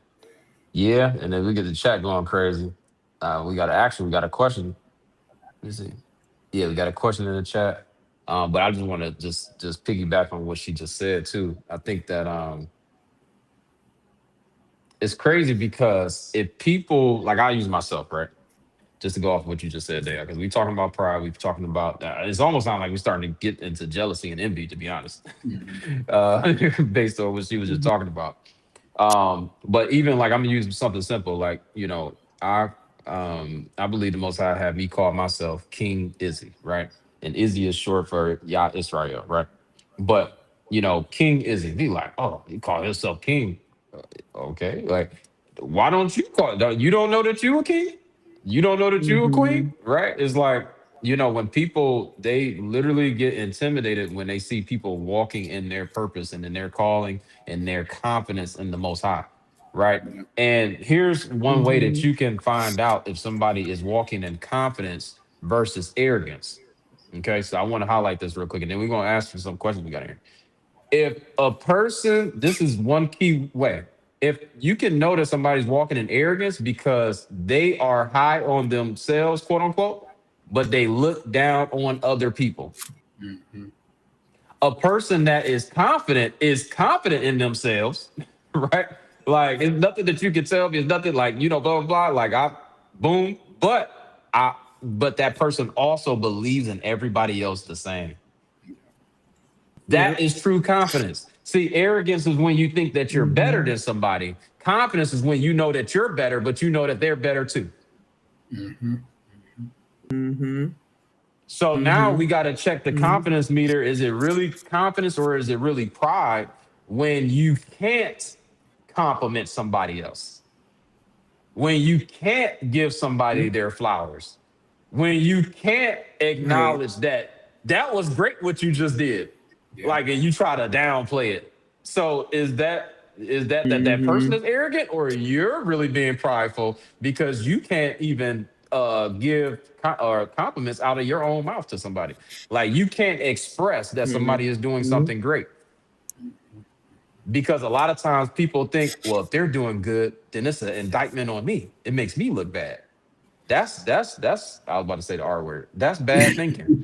yeah, and then we get the chat going crazy. We got a question. Let me see. Yeah, we got a question in the chat. But I just want to just piggyback on what she just said too. I think that it's crazy because if people like, I use myself, right? Just to go off what you just said there, because we talking about pride, we've talking about it's almost not like we're starting to get into jealousy and envy, to be honest, based on what she was just talking about. But even like, I'm gonna use something simple, like I believe the Most High had me call myself King Izzy, right? And Izzy is short for Yah Israel, right? But King Izzy, be like, oh, he called himself King. Okay, like, why don't you call? You don't know that you a king? You don't know that you a queen, Mm-hmm. right? It's like, when people, they literally get intimidated when they see people walking in their purpose and in their calling and their confidence in the Most High, right? Yeah. And here's one way that Mm-hmm. you can find out if somebody is walking in confidence versus arrogance. Okay, so I want to highlight this real quick, and then we're gonna ask for some questions we got here. If a person, this is one key way. If you can notice somebody's walking in arrogance because they are high on themselves, quote unquote, but they look down on other people. Mm-hmm. A person that is confident in themselves, right? Like, it's nothing that you can tell me. It's nothing like, blah, blah, blah. Like, boom. But that person also believes in everybody else the same. That is true confidence. See, arrogance is when you think that you're better than somebody. Confidence is when you know that you're better, but you know that they're better too. Mm-hmm. Mm-hmm. So now we got to check the Mm-hmm. confidence meter. Is it really confidence or is it really pride when you can't compliment somebody else? When you can't give somebody their flowers? When you can't Right. acknowledge that that was great what you just did, Yeah. like, and you try to downplay it. So is that person Mm-hmm. is arrogant, or you're really being prideful because you can't even give or compliments out of your own mouth to somebody? Like, you can't express that somebody is doing Mm-hmm. something great, because a lot of times people think, well, if they're doing good, then it's an indictment on me. It makes me look bad. That's I was about to say the R word. That's bad thinking.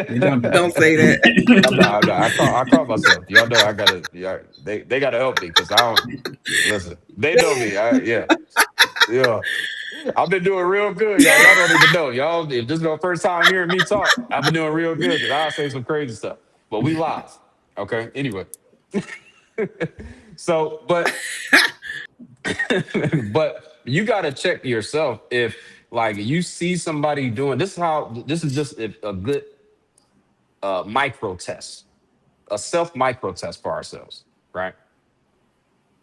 You don't do Don't say that. I'm not. I call myself. Y'all know I gotta. Yeah, they gotta help me because I don't listen. They know me. Yeah. I've been doing real good, y'all. Y'all don't even know. Y'all, if this is your first time hearing me talk, I've been doing real good because I'll say some crazy stuff. But we live. Okay. Anyway. So, but you got to check yourself if, like, you see somebody doing this. This is just a good micro test, a self micro test for ourselves, right?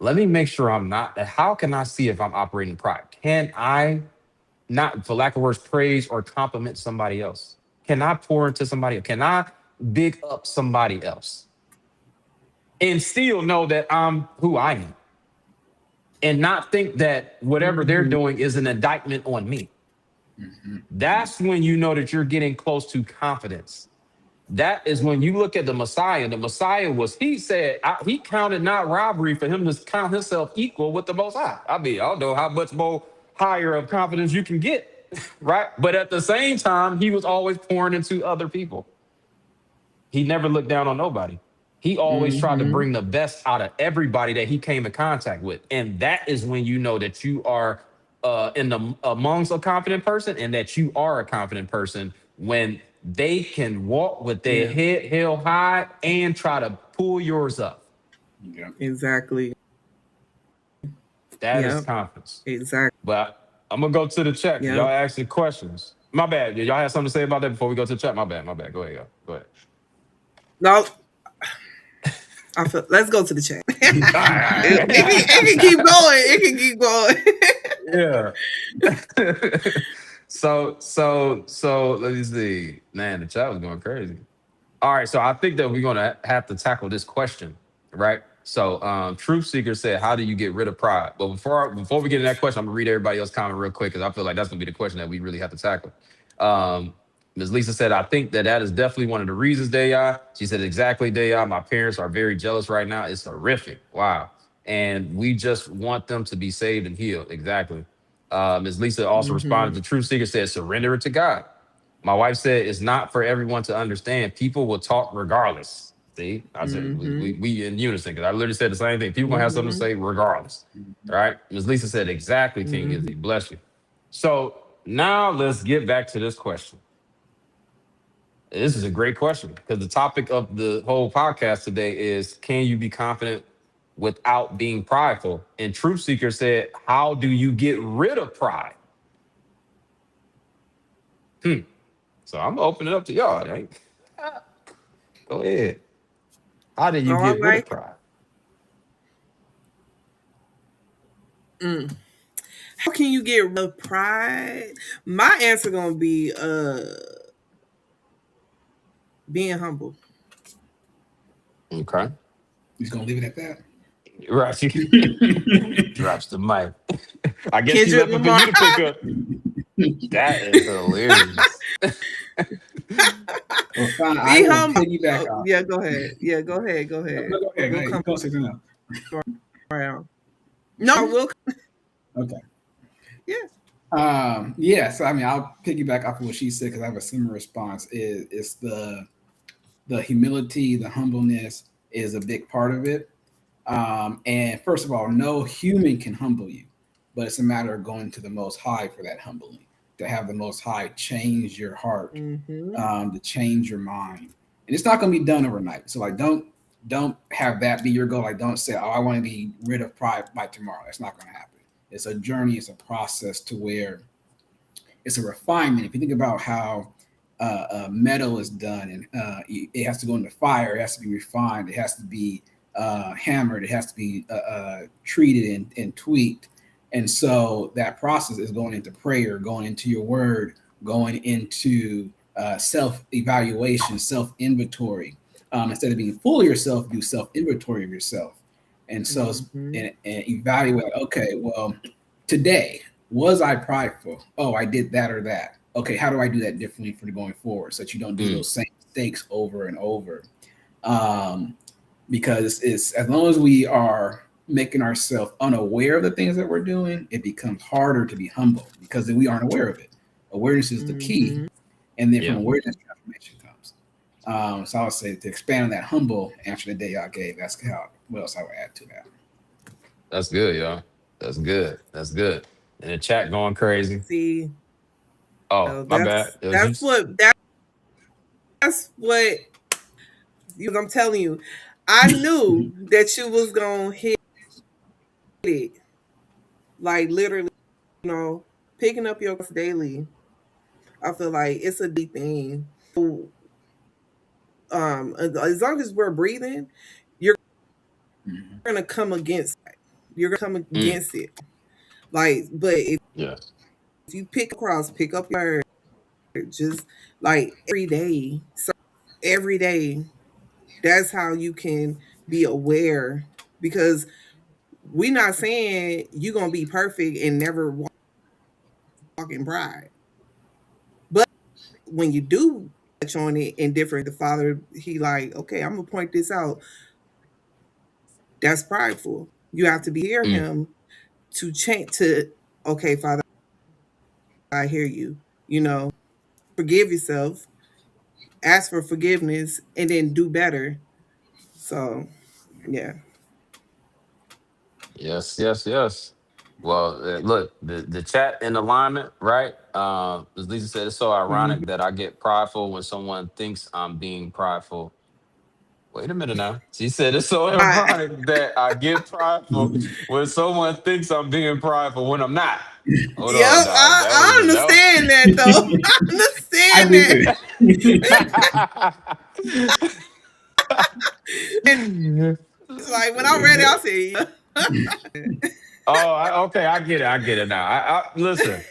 Let me make sure I'm not. How can I see if I'm operating pride? Can I, not for lack of words, praise or compliment somebody else? Can I pour into somebody else? Can I big up somebody else and still know that I'm who I am, and not think that whatever they're Mm-hmm. doing is an indictment on me? That's when you know that you're getting close to confidence. That is when you look at the Messiah. The Messiah was, he said, he counted not robbery for him to count himself equal with the Most High. I mean, I don't know how much more higher of confidence you can get, right? But at the same time, he was always pouring into other people. He never looked down on nobody. He always tried to Mm-hmm. bring the best out of everybody that he came in contact with. And that is when you know that you are in the amongst a confident person, and that you are a confident person when they can walk with their Yeah. head held high and try to pull yours up. Yeah. Exactly. That is Yep. confidence. Exactly. But I'm gonna go to the chat. Y'all Yep. asking questions. My bad. Y'all have something to say about that before we go to the chat? My bad. My bad. Go ahead, y'all. Go ahead. No, I feel. Let's go to the chat. All It can keep going. It can keep going. right. Yeah. So let me see. Man, the chat was going crazy. All right, so I think that we're gonna have to tackle this question, right? So Truth Seeker said, how do you get rid of pride? But before we get in that question, I'm gonna read everybody else's comment real quick, because I feel like that's gonna be the question that we really have to tackle. Um, Ms. Lisa said, I think that is definitely one of the reasons, Daya. She said, exactly, Daya. My parents are very jealous right now. It's horrific. Wow. And we just want them to be saved and healed. Exactly. Ms. Lisa also responded Mm-hmm. to Truth Seeker, said, surrender it to God. My wife said, it's not for everyone to understand. People will talk regardless. See, I said, Mm-hmm. we in unison, because I literally said the same thing. People gonna have something to Mm-hmm. say regardless. All right. Ms. Lisa said, exactly, King Mm-hmm. Izzy. Bless you. So now let's get back to this question. This is a great question, because the topic of the whole podcast today is, can you be confident without being prideful? And Truth Seeker said, how do you get rid of pride? So I'm gonna open it up to y'all. Right? Go ahead. How do you All get rid of right. pride? Mm. How can you get rid of pride? My answer gonna be being humble. Okay. He's gonna leave it at that. Right. She drops the mic. I guess she Kendrick left it for Lamar. you to pick up. That is hilarious. Well, fine. I Be will humble. piggyback Oh, off. yeah, go ahead. Yeah, go ahead. Go No, ahead. no, go ahead. Go We'll ahead. come Go say something else. around. No, we'll. Okay. Yeah. Yeah. So I mean, I'll piggyback off of what she said, because I have a similar response. It's the humility, the humbleness is a big part of it. And first of all, no human can humble you, but it's a matter of going to the Most High for that humbling. to have the Most High change your heart, Mm-hmm. to change your mind, and it's not going to be done overnight. So like, don't have that be your goal. Like, don't say, "Oh, I want to be rid of pride by tomorrow." That's not going to happen. It's a journey. It's a process to where it's a refinement. If you think about how metal is done, and it has to go into fire, it has to be refined, it has to be hammered, it has to be treated and tweaked. And so that process is going into prayer, going into your word, going into self evaluation, self inventory. Instead of being full of yourself, do self inventory of yourself. And so, Mm-hmm. and evaluate, okay, well, today, was I prideful? Oh, I did that or that. Okay, how do I do that differently for going forward so that you don't do Mm, those same mistakes over and over? Um, because it's as long as we are making ourselves unaware of the things that we're doing, it becomes harder to be humble because then we aren't aware of it. Awareness is the key, Mm-hmm. and then from yeah, awareness, transformation comes. So I would say to expand on that humble answer the day y'all gave, that's how what else I would add to that. that's good, y'all. That's good. That's good. And the chat going crazy. See, Oh, my bad. It was that's just what I'm telling you. I knew that you was gonna hit it, like literally, picking up your cross daily. I feel like it's a deep thing. So, as long as we're breathing, you're Mhm. gonna come against it. You're gonna come mm, against it. Like, but if yeah, you pick up your just like every day. So every day, that's how you can be aware, because we're not saying you're gonna be perfect and never walk in pride. But when you do touch on it in different, the Father, he like, okay, I'm gonna point this out. That's prideful. You have to be hear mm, him to change to, okay, Father, I hear you. You know, forgive yourself, ask for forgiveness, and then do better. So yeah. yes, yes, yes. Well, look, the chat in alignment, right? As Lisa said, it's so ironic Mhm. that I get prideful when someone thinks I'm being prideful. Wait a minute now. She said it's so I, ironic that I get prideful when someone thinks I'm being prideful when I'm not. Hold yep, on, now. That I was a understand that though. I I understand do that. And that. it's like when I read it, I said, Oh, okay, I get it. I get it now. I listen.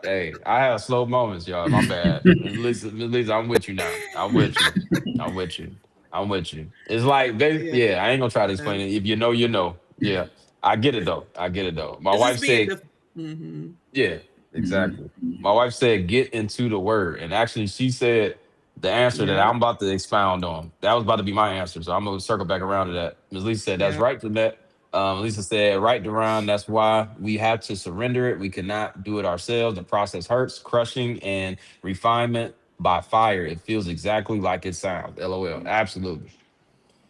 Hey, I have slow moments, y'all. My bad. Lisa, I'm with you now. I'm with you. I'm with you. I'm with you. It's like yeah. yeah. I ain't gonna try to explain it. If you know, you know. Yeah, I get it though. I get it though. My It's wife just being said, the. Mm-hmm. yeah, Mhm. exactly. My wife said, get into the word. And actually, she said the answer that Yeah, I'm about to expound on. That was about to be my answer. So I'm going to circle back around to that. Ms. Lisa said, that's yeah, right, Jeanette. Lisa said, right, Duran, that's why we have to surrender it. We cannot do it ourselves. The process hurts, crushing, and refinement by fire. It feels exactly like it sounds. LOL. Absolutely.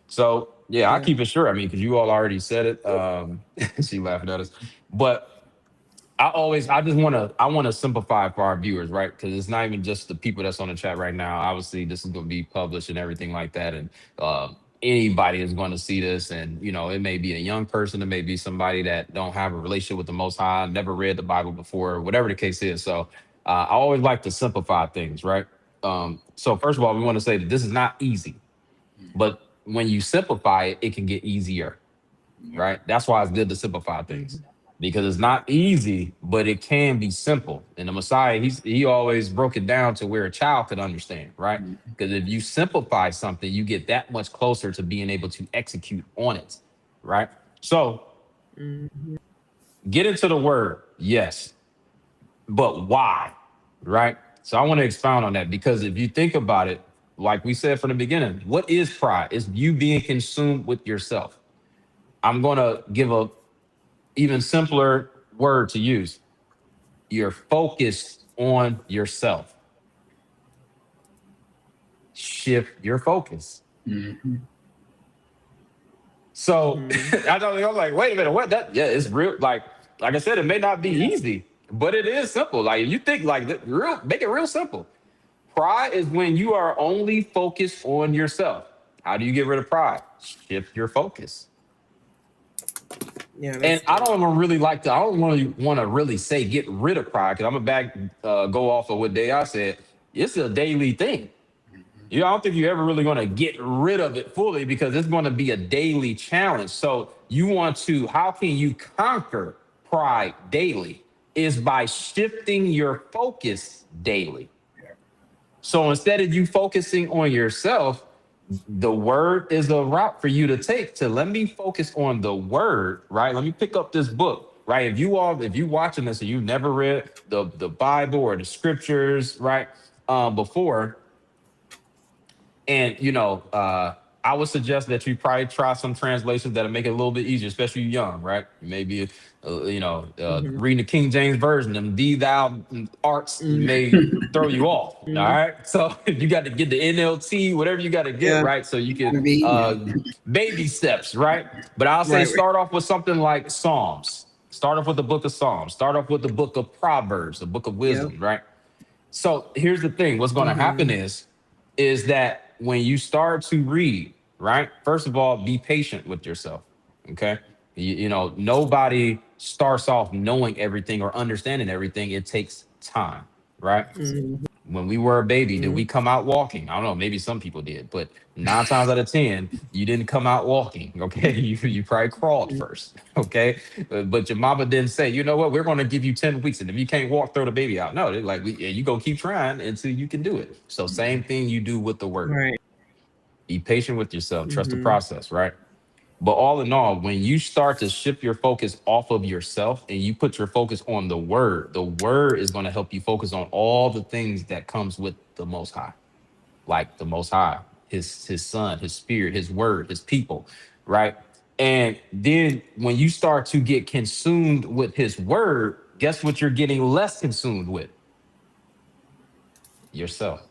So, yeah, I'll yeah. keep it short. I mean, because you all already said it. She laughing at us. But I want to simplify for our viewers, right? Because it's not even just the people that's on the chat right now. Obviously, this is going to be published and everything like that, and anybody is going to see this. And it may be a young person, it may be somebody that don't have a relationship with the Most High, never read the Bible before, whatever the case is. So I always like to simplify things, right? So first of all, we want to say that this is not easy, but when you simplify it, it can get easier, Yep. right? That's why it's good to simplify Mm-hmm. things because it's not easy, but it can be simple. And the Messiah, he always broke it down to where a child could understand, right? Mhm. Because if you simplify something, you get that much closer to being able to execute on it, right? So Mm-hmm. get into the word, yes, but why, right? So I want to expound on that because if you think about it, like we said from the beginning, what is pride? It's you being consumed with yourself. I'm going to give a even simpler word to use. You're focused on yourself. Shift your focus. Mhm. So Mm-hmm. I'm like, wait a minute, what that? Yeah, it's real. Like I said, it may not be easy. But it is simple. Like you think like real, make it real simple. Pride is when you are only focused on yourself. How do you get rid of pride? Shift your focus. Yeah, And that's I good. don't even really like to. I don't really want to really say get rid of pride because I'm a back go off of what Day I said. It's a daily thing. You know, I don't think you're ever really going to get rid of it fully because it's going to be a daily challenge. So you want to. How can you conquer pride daily? Is by shifting your focus daily. Yeah. So instead of you focusing on yourself, the word is a route for you to take to let me focus on the word, right? Let me pick up this book, right? If you watching this and you've never read the Bible or the scriptures, right? Before, and I would suggest that you probably try some translations that'll make it a little bit easier, especially young, right? Maybe Hmm. reading the King James version, and thee thou arts Hmm. may throw you off. All right, so you got to get the NLT, whatever you got to get, Yeah. right? So you can Gotta be, yeah. baby steps, right? But I'll say Right. Right. start off with something like Psalms. Start off with the book of Psalms. Start off with the book of Proverbs, the book of Yep. wisdom, right? So here's the thing: what's going to happen Hmm. is that when you start to read, right? First of all, be patient with yourself. Okay, nobody starts off knowing everything or understanding everything. It takes time, right? Hmm. When we were a baby, did we come out walking? I don't know. Maybe some people did, but 9 times out of 10, you didn't come out walking. Okay, you probably crawled first. Okay, but your mama didn't say, you know what, we're going to give you 10 weeks, and if you can't walk, throw the baby out. No, they're like, yeah, you go keep trying until you can do it. So same thing you do with the word. Right. Be patient with yourself. Trust the Hmm. process, right? But all in all, when you start to shift your focus off of yourself and you put your focus on the word is going to help you focus on all the things that comes with the Most High, like the Most High, His Son, His Spirit, His Word, His people, right? And then when you start to get consumed with His Word, guess what you're getting less consumed with? Yourself.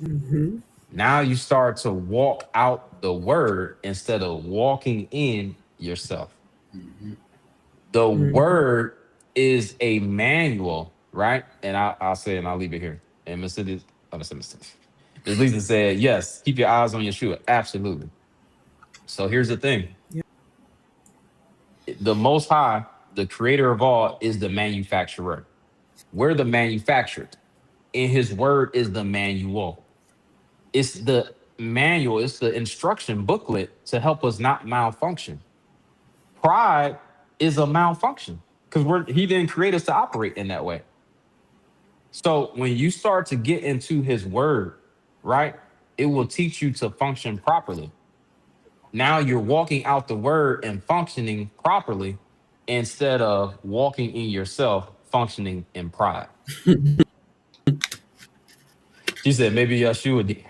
Hmm. Now you start to walk out the Word instead of walking in yourself. Mhm. The Hmm. word is a manual, right? And I'll say, and I'll leave it here. And Miss Lisa said, yes, keep your eyes on Yeshua. Absolutely. So here's the thing: Yep. the Most High, the creator of all, is the manufacturer. We're the manufactured. And his word is the manual. It's the manual, it's the instruction booklet to help us not malfunction. Pride is a malfunction because he didn't create us to operate in that way. So when you start to get into his word, right, it will teach you to function properly. Now you're walking out the word and functioning properly instead of walking in yourself, functioning in pride. She said, maybe Yeshua did.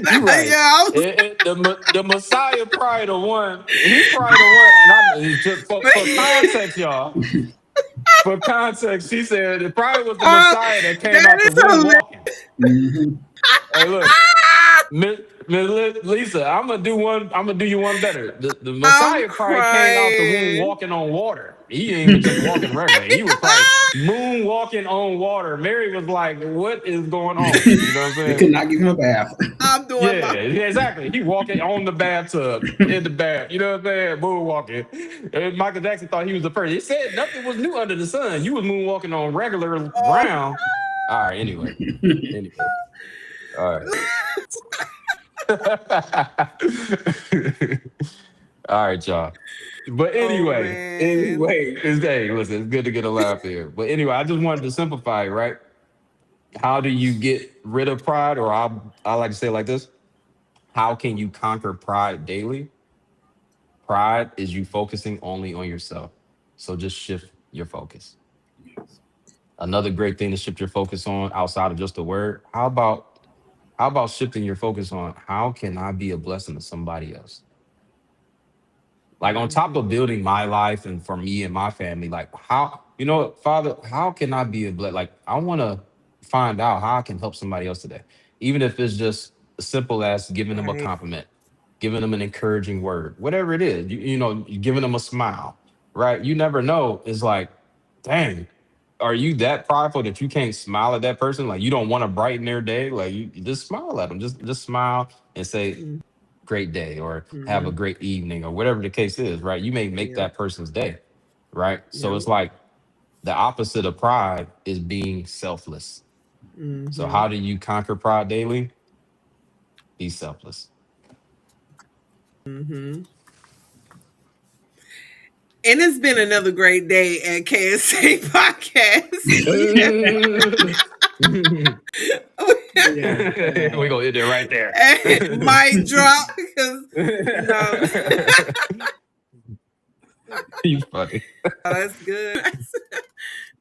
You're right. Yeah. The Messiah probably the one. He probably the one. And for context, y'all, for context, she said it probably was the Messiah that came That out the is womb hilarious. walking. Mhm. Hey, look, Miss Lisa, I'm gonna do you one better. The I'm Messiah probably came out the womb crying. walking on water. He ain't even just walking regular. He was probably moon walking on water. Mary was like, "What is going on?" You know what I'm They saying? could not give him a bath. I'm doing my. Yeah, exactly. He walking on the bathtub in the bath. You know what I'm saying? Moonwalking. And Michael Jackson thought he was the first. He said nothing was new under the sun. You was moonwalking on regular Oh. ground. All right. Anyway. All right. All right, y'all. But Oh man. anyway, hey, listen, it's good to get a laugh here. But anyway, I just wanted to simplify it, right? How do you get rid of pride? Or I like to say it like this: how can you conquer pride daily? Pride is you focusing only on yourself. So just shift your focus. Another great thing to shift your focus on outside of just the word. How about shifting your focus on how can I be a blessing to somebody else? Like on top of Hmm. building my life and for me and my family, like how, Father, how can I be a blessing? Like I want to find out how I can help somebody else today, even if it's just as simple as giving them a Right. compliment, giving them an encouraging word, whatever it is, giving them a smile, right? You never know. It's like dang, are you that prideful that you can't smile at that person? Like you don't want to brighten their day? Like you just smile at them. Just smile and say, great day or have a Mm-hmm. great evening or whatever the case is, right? You may make Yep. that person's day, right? So Yep. it's like the opposite of pride is being selfless. So Mm-hmm. how do you conquer pride daily? Be selfless. Mm-hmm. And it's been another great day at KSA Podcast. We Yes. gonna end it right there. Mic drop because you know You funny. that's good.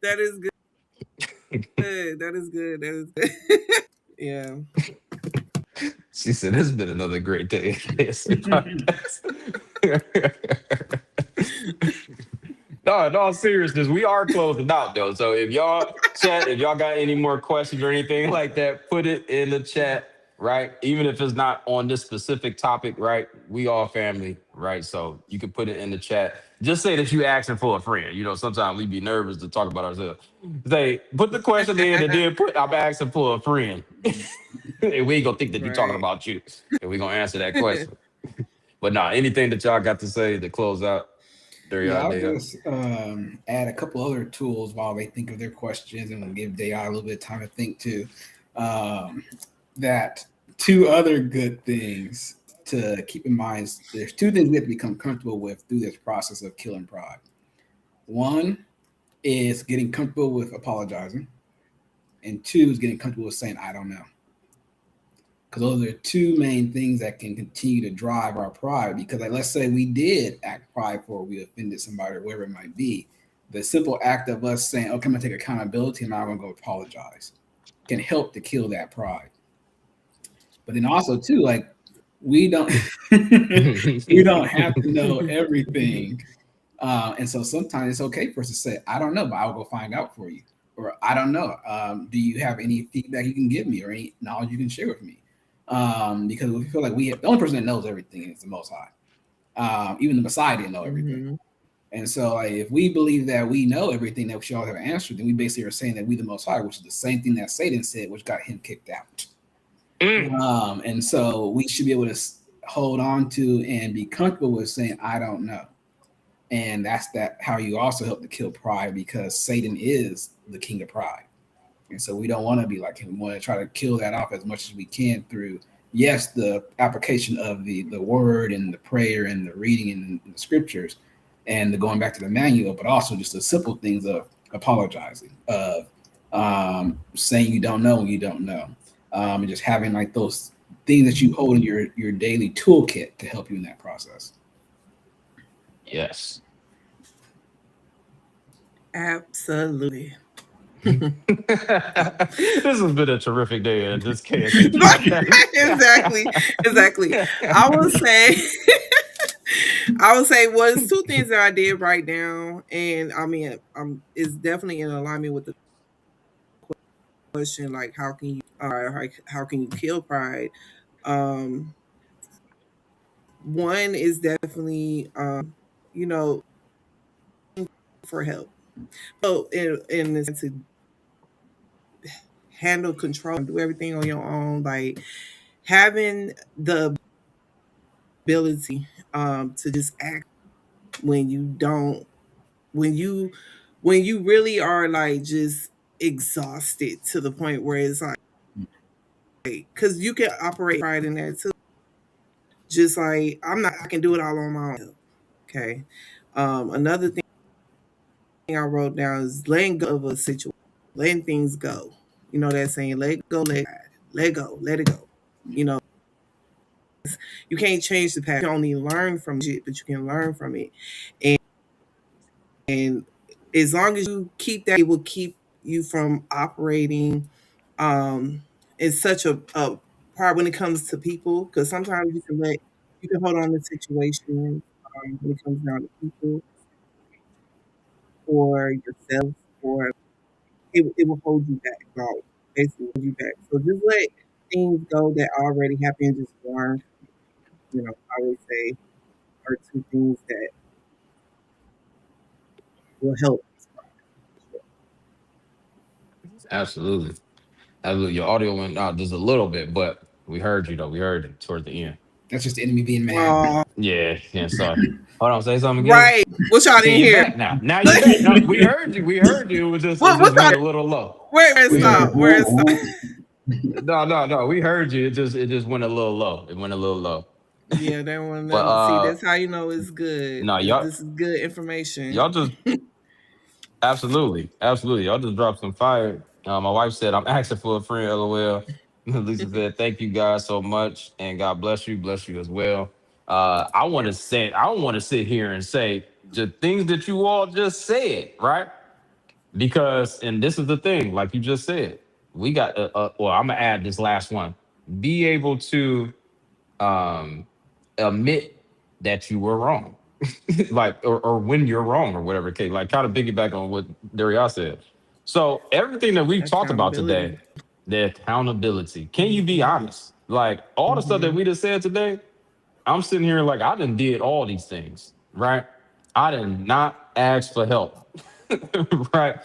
That is good. That is good. That is good. Yeah. She said, "This has been another great day at KSA podcast." No, in all seriousness, we are closing out though. So if y'all chat, if y'all got any more questions or anything like that, put it in the chat, right? Even if it's not on this specific topic, right? We all family, right? So you can put it in the chat. Just say that you asking for a friend. You know, sometimes we be nervous to talk about ourselves. Say, put the question in and then put I'm asking for a friend. And we ain't gonna think that you're talking Right. about you. And we gonna answer that question. But nah, anything that y'all got to say to close out, there Yeah, y'all I'll day. just add a couple other tools while they think of their questions and give Day a little bit of time to think too. Um, that two other good things to keep in mind. There's two things we have to become comfortable with through this process of killing pride. One is getting comfortable with apologizing, and two is getting comfortable with saying, I don't know. Because those are two main things that can continue to drive our pride. Because, like, let's say we did act prideful, or we offended somebody, or whatever it might be. The simple act of us saying, okay, I'm going to take accountability and I'm going to go apologize can help to kill that pride. But then also, too, like, we don't we don't have to know everything. And so sometimes it's okay for us to say, I don't know, but I'll go find out for you. Or I don't know. Do you have any feedback you can give me or any knowledge you can share with me? Because we feel like the only person that knows everything is the Most High. Even the Messiah didn't know everything. Mm-hmm. And so, like, if we believe that we know everything, that we should all have answered, then we basically are saying that we the Most High, which is the same thing that Satan said, which got him kicked out. Mm. And so we should be able to hold on to and be comfortable with saying, I don't know. And that's how you also help to kill pride, because Satan is the king of pride. And so we don't want to be like him. We want to try to kill that off as much as we can through, yes, the application of the word and the prayer and the reading and the scriptures and the going back to the manual, but also just the simple things of apologizing, of saying you don't know when you don't know, and just having like those things that you hold in your daily toolkit to help you in that process. Yes. Absolutely. This has been a terrific day at this KSA podcast. Exactly. Exactly. I will say I would say was two things that I did write down, and I mean, it's definitely in alignment with the question, like how can you kill pride? Um, One is definitely, you know, for help. So in this to handle control, do everything on your own, like having the ability to just act when you don't when you when you really are like just exhausted to the point where it's like because you can operate pride in that too. Just like I can do it all on my own. Okay. Another thing I wrote down is letting go of a situation, letting things go. You know that saying, let go, let go, let it go. You know, you can't change the past. You can only learn from it, but you can learn from it. And as long as you keep that, it will keep you from operating in such a part when it comes to people. Because sometimes you can hold on to situations when it comes down to people or yourself, or it will hold you back. Like basically hold you back. So just let things go that already happened. Just learn. You know, I would say are two things that will help. Absolutely. Absolutely. Your audio went out just a little bit, but we heard you though. We heard it towards the end. That's just the enemy being mad. Oh, Yeah, yeah, sorry. Hold on, say something again. right. What y'all See, didn't you're hear? back now. Now you're back. No, we heard you. We heard you. It What just y'all? went a little low. Where it We stop? heard Where it stop? no. We heard you. It just went a little low. It went a little low. Yeah, they want to But know. See, that's how you know it's good. no, y'all This is good information. y'all just absolutely. Y'all just dropped some fire. My wife said, I'm asking for a friend, LOL. Lisa said, thank you guys so much. And God bless you as well. I don't want to sit here and say the things that you all just said, right? Because, and this is the thing, like you just said, we got, well, I'm going to add this last one. Be able to um, admit that you were wrong, like or when you're wrong or whatever case. Like kind of piggyback on what Daria said. So everything that we've talked about Accountability. today, the accountability. Can you be honest? Like all the stuff that Mm-hmm. we just said today, I'm sitting here like I done did all these things, right? I did not ask for help, right?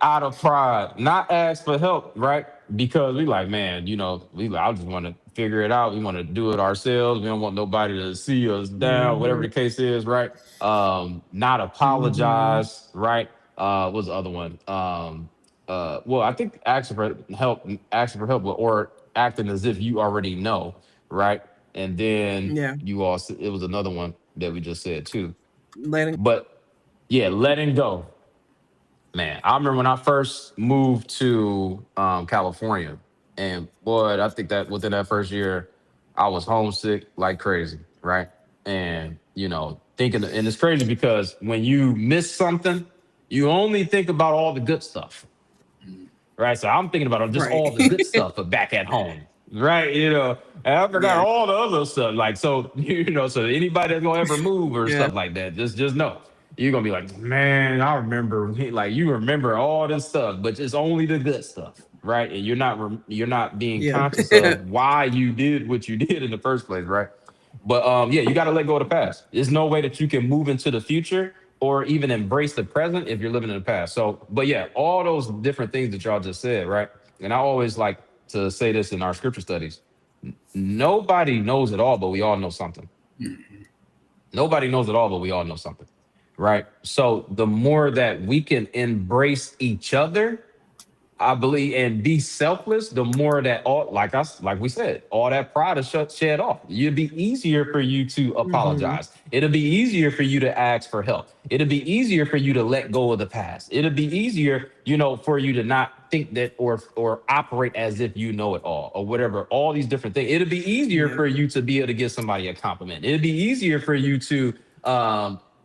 Out of pride, not ask for help, right? Because we like, man, I just want to figure it out. We want to do it ourselves. We don't want nobody to see us down, whatever Mm-hmm. the case is, right? Not Mm-hmm. apologize, right? What's the other one? Well, I think asking for help, or acting as if you already know, right? And then Yeah. it was another one that we just said too. Letting. But yeah, letting go. Man, I remember when I first moved to California, and boy, I think that within that first year, I was homesick like crazy, right? And thinking, and it's crazy because when you miss something, you only think about all the good stuff, right? So I'm thinking about just Right. all the good stuff, but back at home, right? And I forgot Yeah. all the other stuff. Like so, so anybody that's gonna ever move or Yeah. stuff like that, just know you're gonna be like, man, I remember. Like you remember all this stuff, but it's only the good stuff, right? And you're not being Yeah. conscious of why you did what you did in the first place, right? But yeah, you got to let go of the past. There's no way that you can move into the future or even embrace the present if you're living in the past. So, but yeah, all those different things that y'all just said, right? And I always like to say this in our scripture studies. Nobody knows it all, but we all know something. Nobody knows it all, but we all know something, right? So the more that we can embrace each other, I believe, and be selfless, the more that like we said, all that pride is shed off. It'd be easier for you to Mm-hmm. apologize. It'll be easier for you to ask for help. It'll be easier for you to let go of the past. It'll be easier, for you to not think that or operate as if you know it all or whatever. All these different things. It'll be easier Yeah. for you to be able to give somebody a compliment. It'll be easier for you to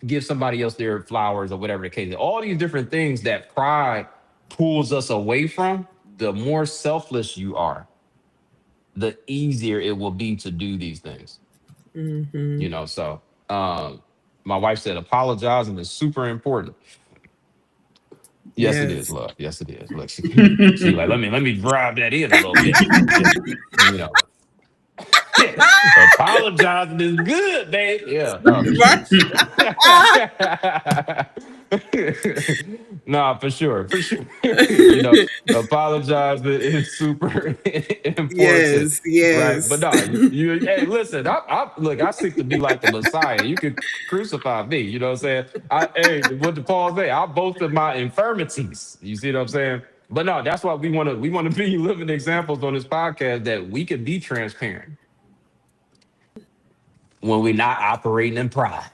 give somebody else their flowers or whatever the case is. All these different things that pride pulls us away from, the more selfless you are, the easier it will be to do these things. Mm-hmm. So my wife said apologizing is super important. Yes, it is, Yes. love. Yes, it is. Look, she like, let me drive that in a little bit. Yeah. You know. Apologizing is good, babe. Yeah, no, for Right. sure. Nah, for sure, for sure. Apologizing is super important, Yes. right? But Yes. no, hey, listen, look, I seek to be like the Messiah. You could crucify me, you know what I'm saying? Hey, what did Paul say? I boast of my infirmities. You see what I'm saying? But no, that's why we want to be living examples on this podcast that we can be transparent when we're not operating in pride.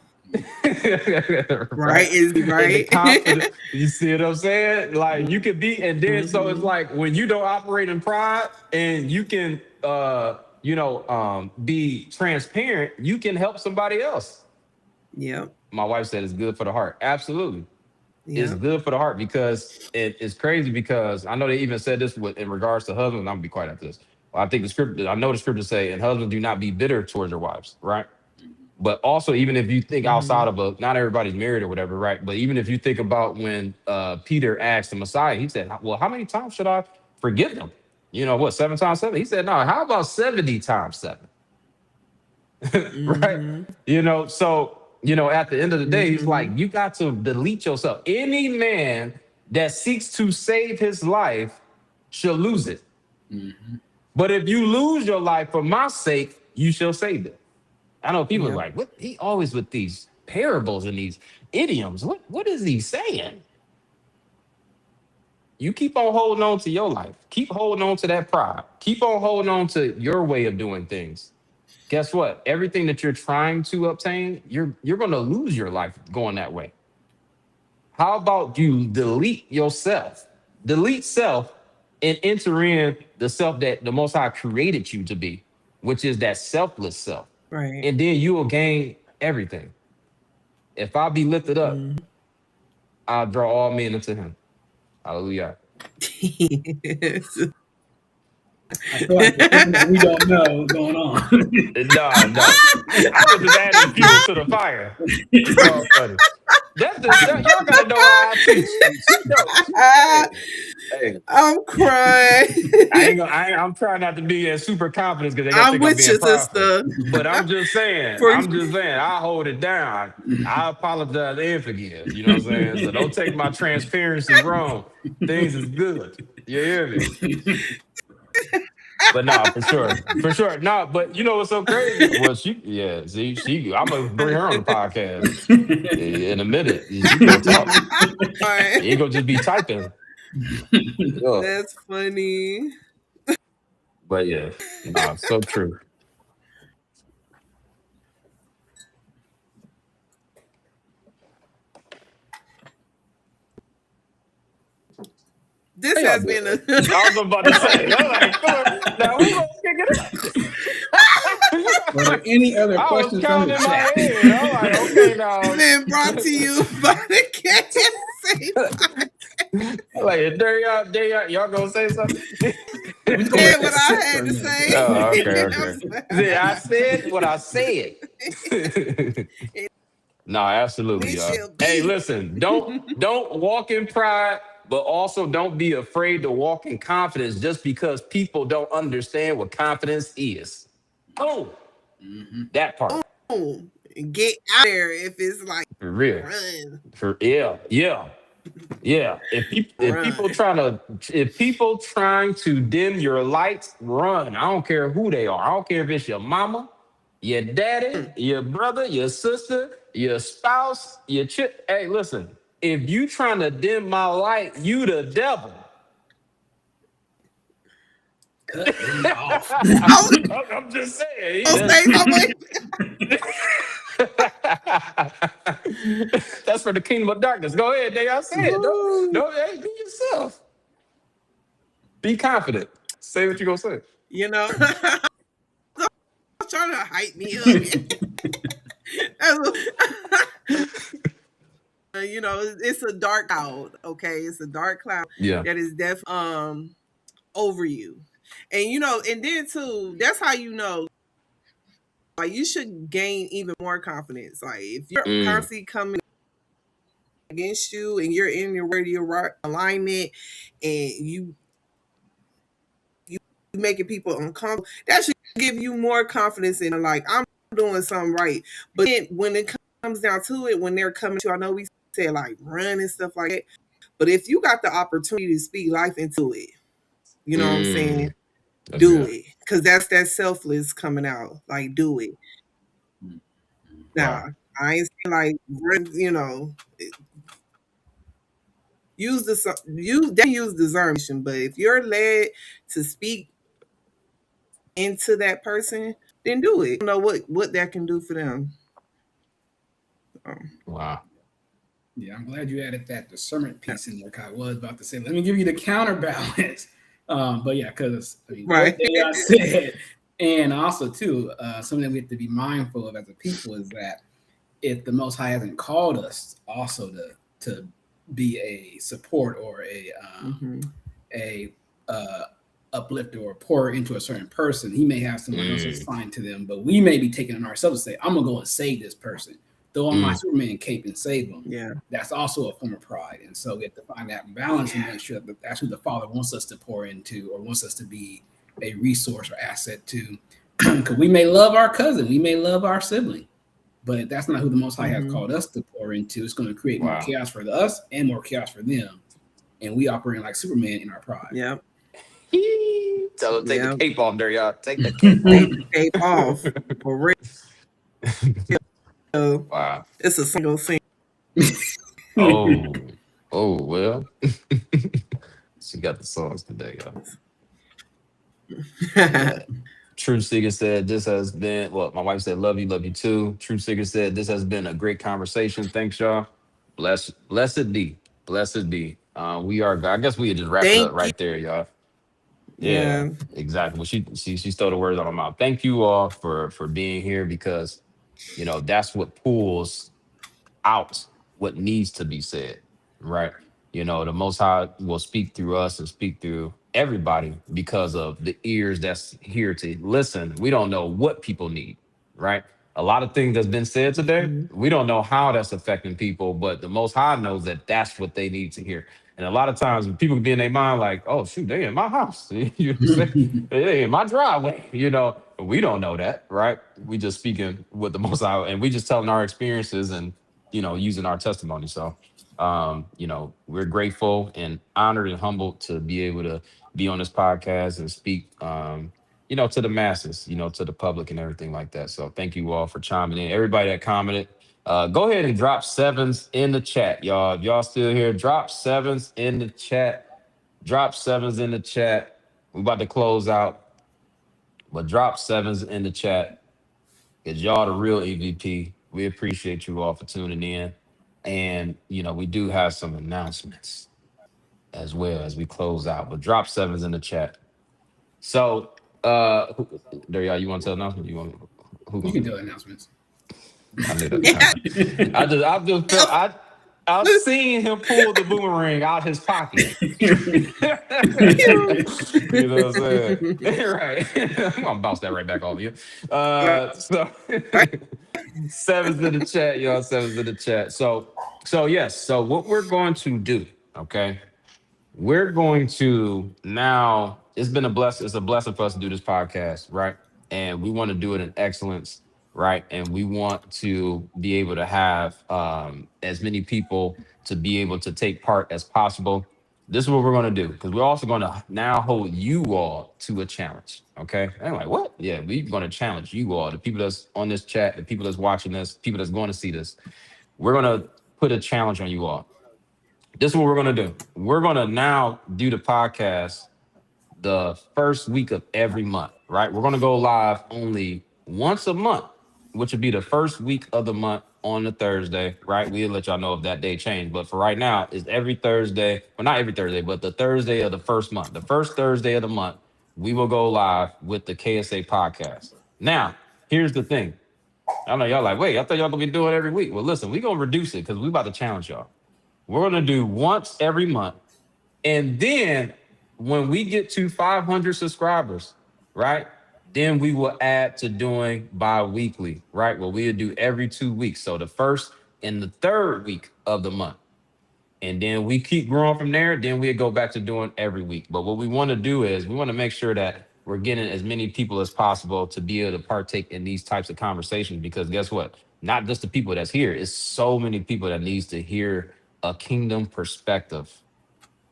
Right. Right? Is In the right. confidence, you see what I'm saying? Like you could be, and then so it's Mm-hmm. like when you don't operate in pride and you can be transparent, you can help somebody else. Yep. My wife said it's good for the heart. Absolutely. It's Yep. good for the heart because it's crazy because I know they even said this in regards to husbands. I'm gonna be quiet after this. I know the scripture say, and husbands do not be bitter towards your wives, right? But also, even if you think Mm-hmm. outside of not everybody's married or whatever, right? But even if you think about when Peter asked the Messiah, he said, well, how many times should I forgive them? What, 7 times 7? He said, no, how about 70 times 7? Right? Mm-hmm. So, at the end of the day, he's like, Mm-hmm. you got to delete yourself. Any man that seeks to save his life shall lose it. Mm-hmm. But if you lose your life for my sake, you shall save it. I know people are Yep. like, what he always with these parables and these idioms. What is he saying? You keep on holding on to your life. Keep holding on to that pride. Keep on holding on to your way of doing things. Guess what? Everything that you're trying to obtain, you're going to lose your life going that way. How about you delete yourself? Delete self and enter in the self that the Most High created you to be, which is that selfless self. Right. And then you will gain everything. If I be lifted up, Mm. I'll draw all men into him. Hallelujah. Yes. I feel like there's something that we don't know what's going on. No, no. I was just adding fuel to the fire. Oh, funny. Y'all gotta know how I teach. She know. Hey, I'm crying. I'm trying not to be in super confidence because they gonna I'm think I'm with being you, prideful. sister. But I'm just saying, For I hold it down. I apologize and forgive. You know what I'm saying? So don't take my transparency wrong. Things is good. You hear me? But nah, for sure. For sure. Nah, but you know what's so crazy? Well, I'm gonna bring her on the podcast in a minute. She gonna talk. You ain't gonna just be typing. Yeah. that's funny. But yeah, nah, so true. This How y'all has been doing? a I was about to say, I'm like, now who gonna kick it up? Were there any other I was questions from the counting in my chat? head. I'm like, okay, now. been brought to you by the KSA. Like, y'all gonna say something? We're just gonna Said let what that I sit for had a to minute. say. Oh, okay. See, I said what I said. No, absolutely, It y'all. shall Hey, be. listen, don't walk in pride, but also don't be afraid to walk in confidence just because people don't understand what confidence is. Oh, Mm-hmm. that part. Boom. Get out there if it's like For real. run, Yeah. run. If people trying to dim your lights, run. I don't care who they are. I don't care if it's your mama, your daddy, your brother, your sister, your spouse, your chick. Hey, listen. If you trying to dim my light, you the devil. Cut me off. Oh, I'm just saying. don't say something. That's for the kingdom of darkness. Go ahead, Day. I said, Ooh. hey, be yourself. Be confident. Say what you're gonna say. You know, trying to hype me up. You know, it's a dark cloud. Okay, it's a dark cloud Yeah. that is definitely over you, and you know, and then too, that's how you know. Like you should gain even more confidence. Like if you're Mm, constantly coming against you, and you're in your word, your right alignment, and you making people uncomfortable, that should give you more confidence in like I'm doing something right. But then when it comes down to it, when they're coming to, I know we say like run and stuff like that. But if you got the opportunity to speak life into it, you know what I'm saying? that's Do good. it. Cause that's that selfless coming out. Like do it. Now Wow. I ain't saying like run, you know, use discernment, but if you're led to speak into that person, then do it. You don't know what that can do for them. Wow. Yeah, I'm glad you added that discernment piece in there. 'Cause I was about to say, let me give you the counterbalance. But yeah, because what Right. they said, and also too, something that we have to be mindful of as a people is that if the Most High hasn't called us also to be a support or a uplift or pour into a certain person, he may have someone else assigned to them, but we may be taking it ourselves to say, I'm gonna go and save this person, throw on my Superman cape and save them. Yeah. That's also a form of pride. And so we have to find that balance and make sure that that's who the Father wants us to pour into or wants us to be a resource or asset to. Because we may love our cousin, we may love our sibling, but if that's not who the Most High has called us to pour into, it's going to create more chaos for us and more chaos for them. and we operating like Superman in our pride. Yep. Tell them take the Yep. cape off there, y'all. Take the cape off. Take the cape off. For real. Wow. It's a single scene. Oh. Oh, well. She got the songs today, y'all. Yeah. Truth Seeker said this has been, well, my wife said, love you too. Truth Seeker said this has been a great conversation. Thanks, y'all. Blessed be. Blessed be. We are, I guess we had just wrapped it Thank up you. right there, y'all. Yeah, Yeah. exactly. Well, she stole the words out of my mouth. Thank you all for being here because that's what pulls out what needs to be said, right? The Most High will speak through us and speak through everybody because of the ears that's here to listen. We don't know what people need, right? A lot of things that's been said today, Mhm. we don't know how that's affecting people, but the Most High knows that that's what they need to hear. And a lot of times when people be in their mind like, oh, shoot, they in my house. You know what I'm saying? They in my driveway. We don't know that, right? We just speaking with the Most High and we just telling our experiences and using our testimony. So, we're grateful and honored and humbled to be able to be on this podcast and speak, to the masses, to the public and everything like that. So thank you all for chiming in. Everybody that commented, go ahead and drop sevens in the chat, y'all. If y'all still here, drop sevens in the chat. Drop sevens in the chat. We about to close out, but drop sevens in the chat. Because y'all the real EVP. We appreciate you all for tuning in. And, we do have some announcements as well as we close out. But drop sevens in the chat. So, there y'all, you want to tell announcement? Who You gonna can do do it? announcements. I knew that was coming. I just felt I've seen him pull the boomerang out his pocket. You know what I'm saying? Right. I'm gonna bounce that right back off you. So sevens in the chat, y'all. Sevens in the chat. So yes. So what we're going to do, okay? We're going to now. It's been a blessing. It's a blessing for us to do this podcast, right? And we want to do it in excellence, right? And we want to be able to have as many people to be able to take part as possible. This is what we're going to do because we're also going to now hold you all to a challenge. Okay. And I'm like, what? Yeah, we're going to challenge you all, the people that's on this chat, the people that's watching this, people that's going to see this. We're going to put a challenge on you all. This is what we're going to do. We're going to now do the podcast the first week of every month, right? We're going to go live only once a month, which would be the first week of the month on the Thursday, right? We'll let y'all know if that day changed. But for right now, it's every Thursday. Well, not every Thursday, but the Thursday of the first month. The first Thursday of the month, we will go live with the KSA podcast. Now, here's the thing. I know y'all like, wait, I thought y'all gonna be doing it every week. Well, listen, we're gonna reduce it because we about to challenge y'all. We're gonna do once every month. And then when we get to 500 subscribers, right? Then we will add to doing bi-weekly, right? Well, we'll do every 2 weeks. So the first and the third week of the month. And then we keep growing from there. Then we'll go back to doing every week. But what we want to do is we want to make sure that we're getting as many people as possible to be able to partake in these types of conversations. Because guess what? Not just the people that's here. It's so many people that needs to hear a kingdom perspective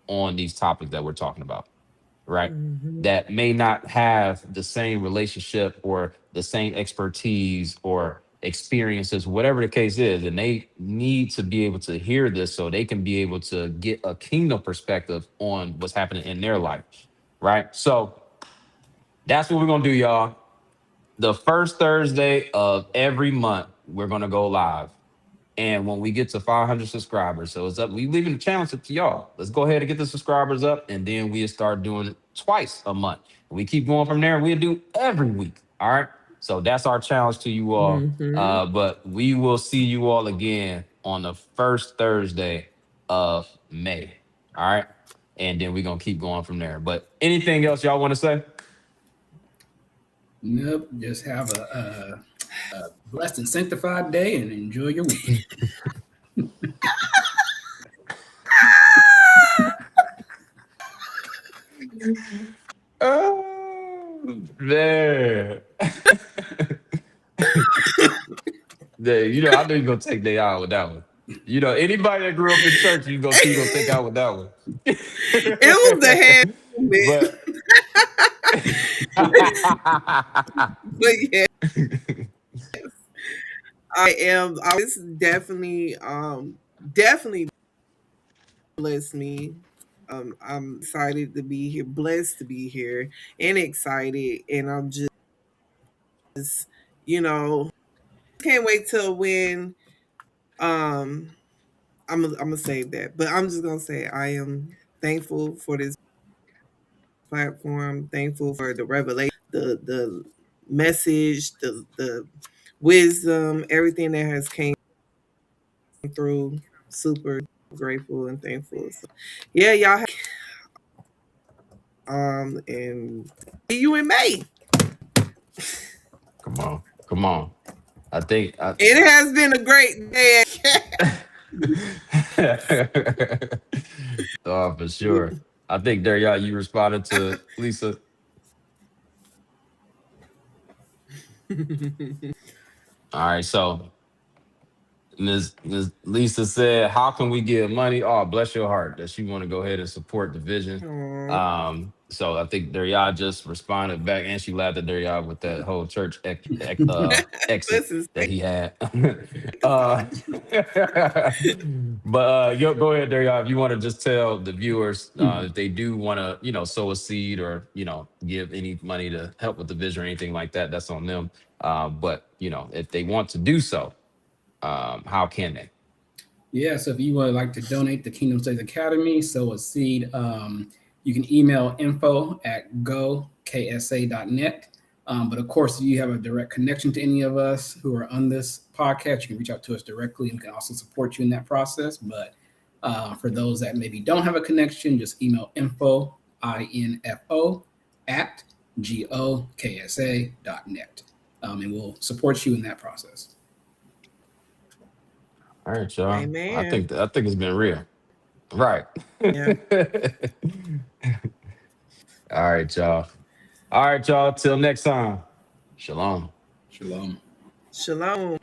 on these topics that we're talking about, right? Mhm. That may not have the same relationship or the same expertise or experiences, whatever the case is. And they need to be able to hear this so they can be able to get a kingdom perspective on what's happening in their life, right? So that's what we're going to do, y'all. The first Thursday of every month, we're going to go live. And when we get to 500 subscribers, so it's up. We leaving the challenge up to y'all. Let's go ahead and get the subscribers up, and then we'll start doing it twice a month. We keep going from there. We'll do every week. All right. So that's our challenge to you all. Mhm. But we will see you all again on the first Thursday of May. All right. And then we're gonna keep going from there. But anything else y'all want to say? Nope. Just have a blessed and sanctified day and enjoy your weekend. Oh man. Yeah, I know you're gonna take day out with that one. Anybody that grew up in church, you gonna see you gonna take out with that one. was the head movement. But But yeah, I am. This definitely, definitely blessed me. I'm excited to be here, blessed to be here, and excited. And I'm just, can't wait till when. Um, I'm gonna save that, but I'm just gonna say I am thankful for this platform. Thankful for the revelation, the message, the wisdom, everything that has came through. Super grateful and thankful. So, yeah, y'all. And see you in May. come on, come on. I think I. It has been a great day. Oh, for sure. I think there, y'all. You responded to Lisa. All right, so Ms. Lisa said, "How can we give money?" Oh, bless your heart that she want to go ahead and support the vision. Aw, So I think Daria just responded back, and she laughed at Daria with that whole church exit listen, that he had. uh, sanctified. but go ahead, Daria. If you want to just tell the viewers if they do want to, sow a seed or give any money to help with the vision or anything like that, that's on them. But if they want to do so, how can they? Yeah, so if you would like to donate to Kingdom Studies Academy, sow a seed, you can email info@goksa.net. But of course, if you have a direct connection to any of us who are on this podcast, you can reach out to us directly and we can also support you in that process. But for those that maybe don't have a connection, just email info at goksa.net. And we'll support you in that process. All right, y'all. Amen. I think it's been real. Right. Yeah. All right, y'all. All right, y'all. Till next time. Shalom. Shalom. Shalom.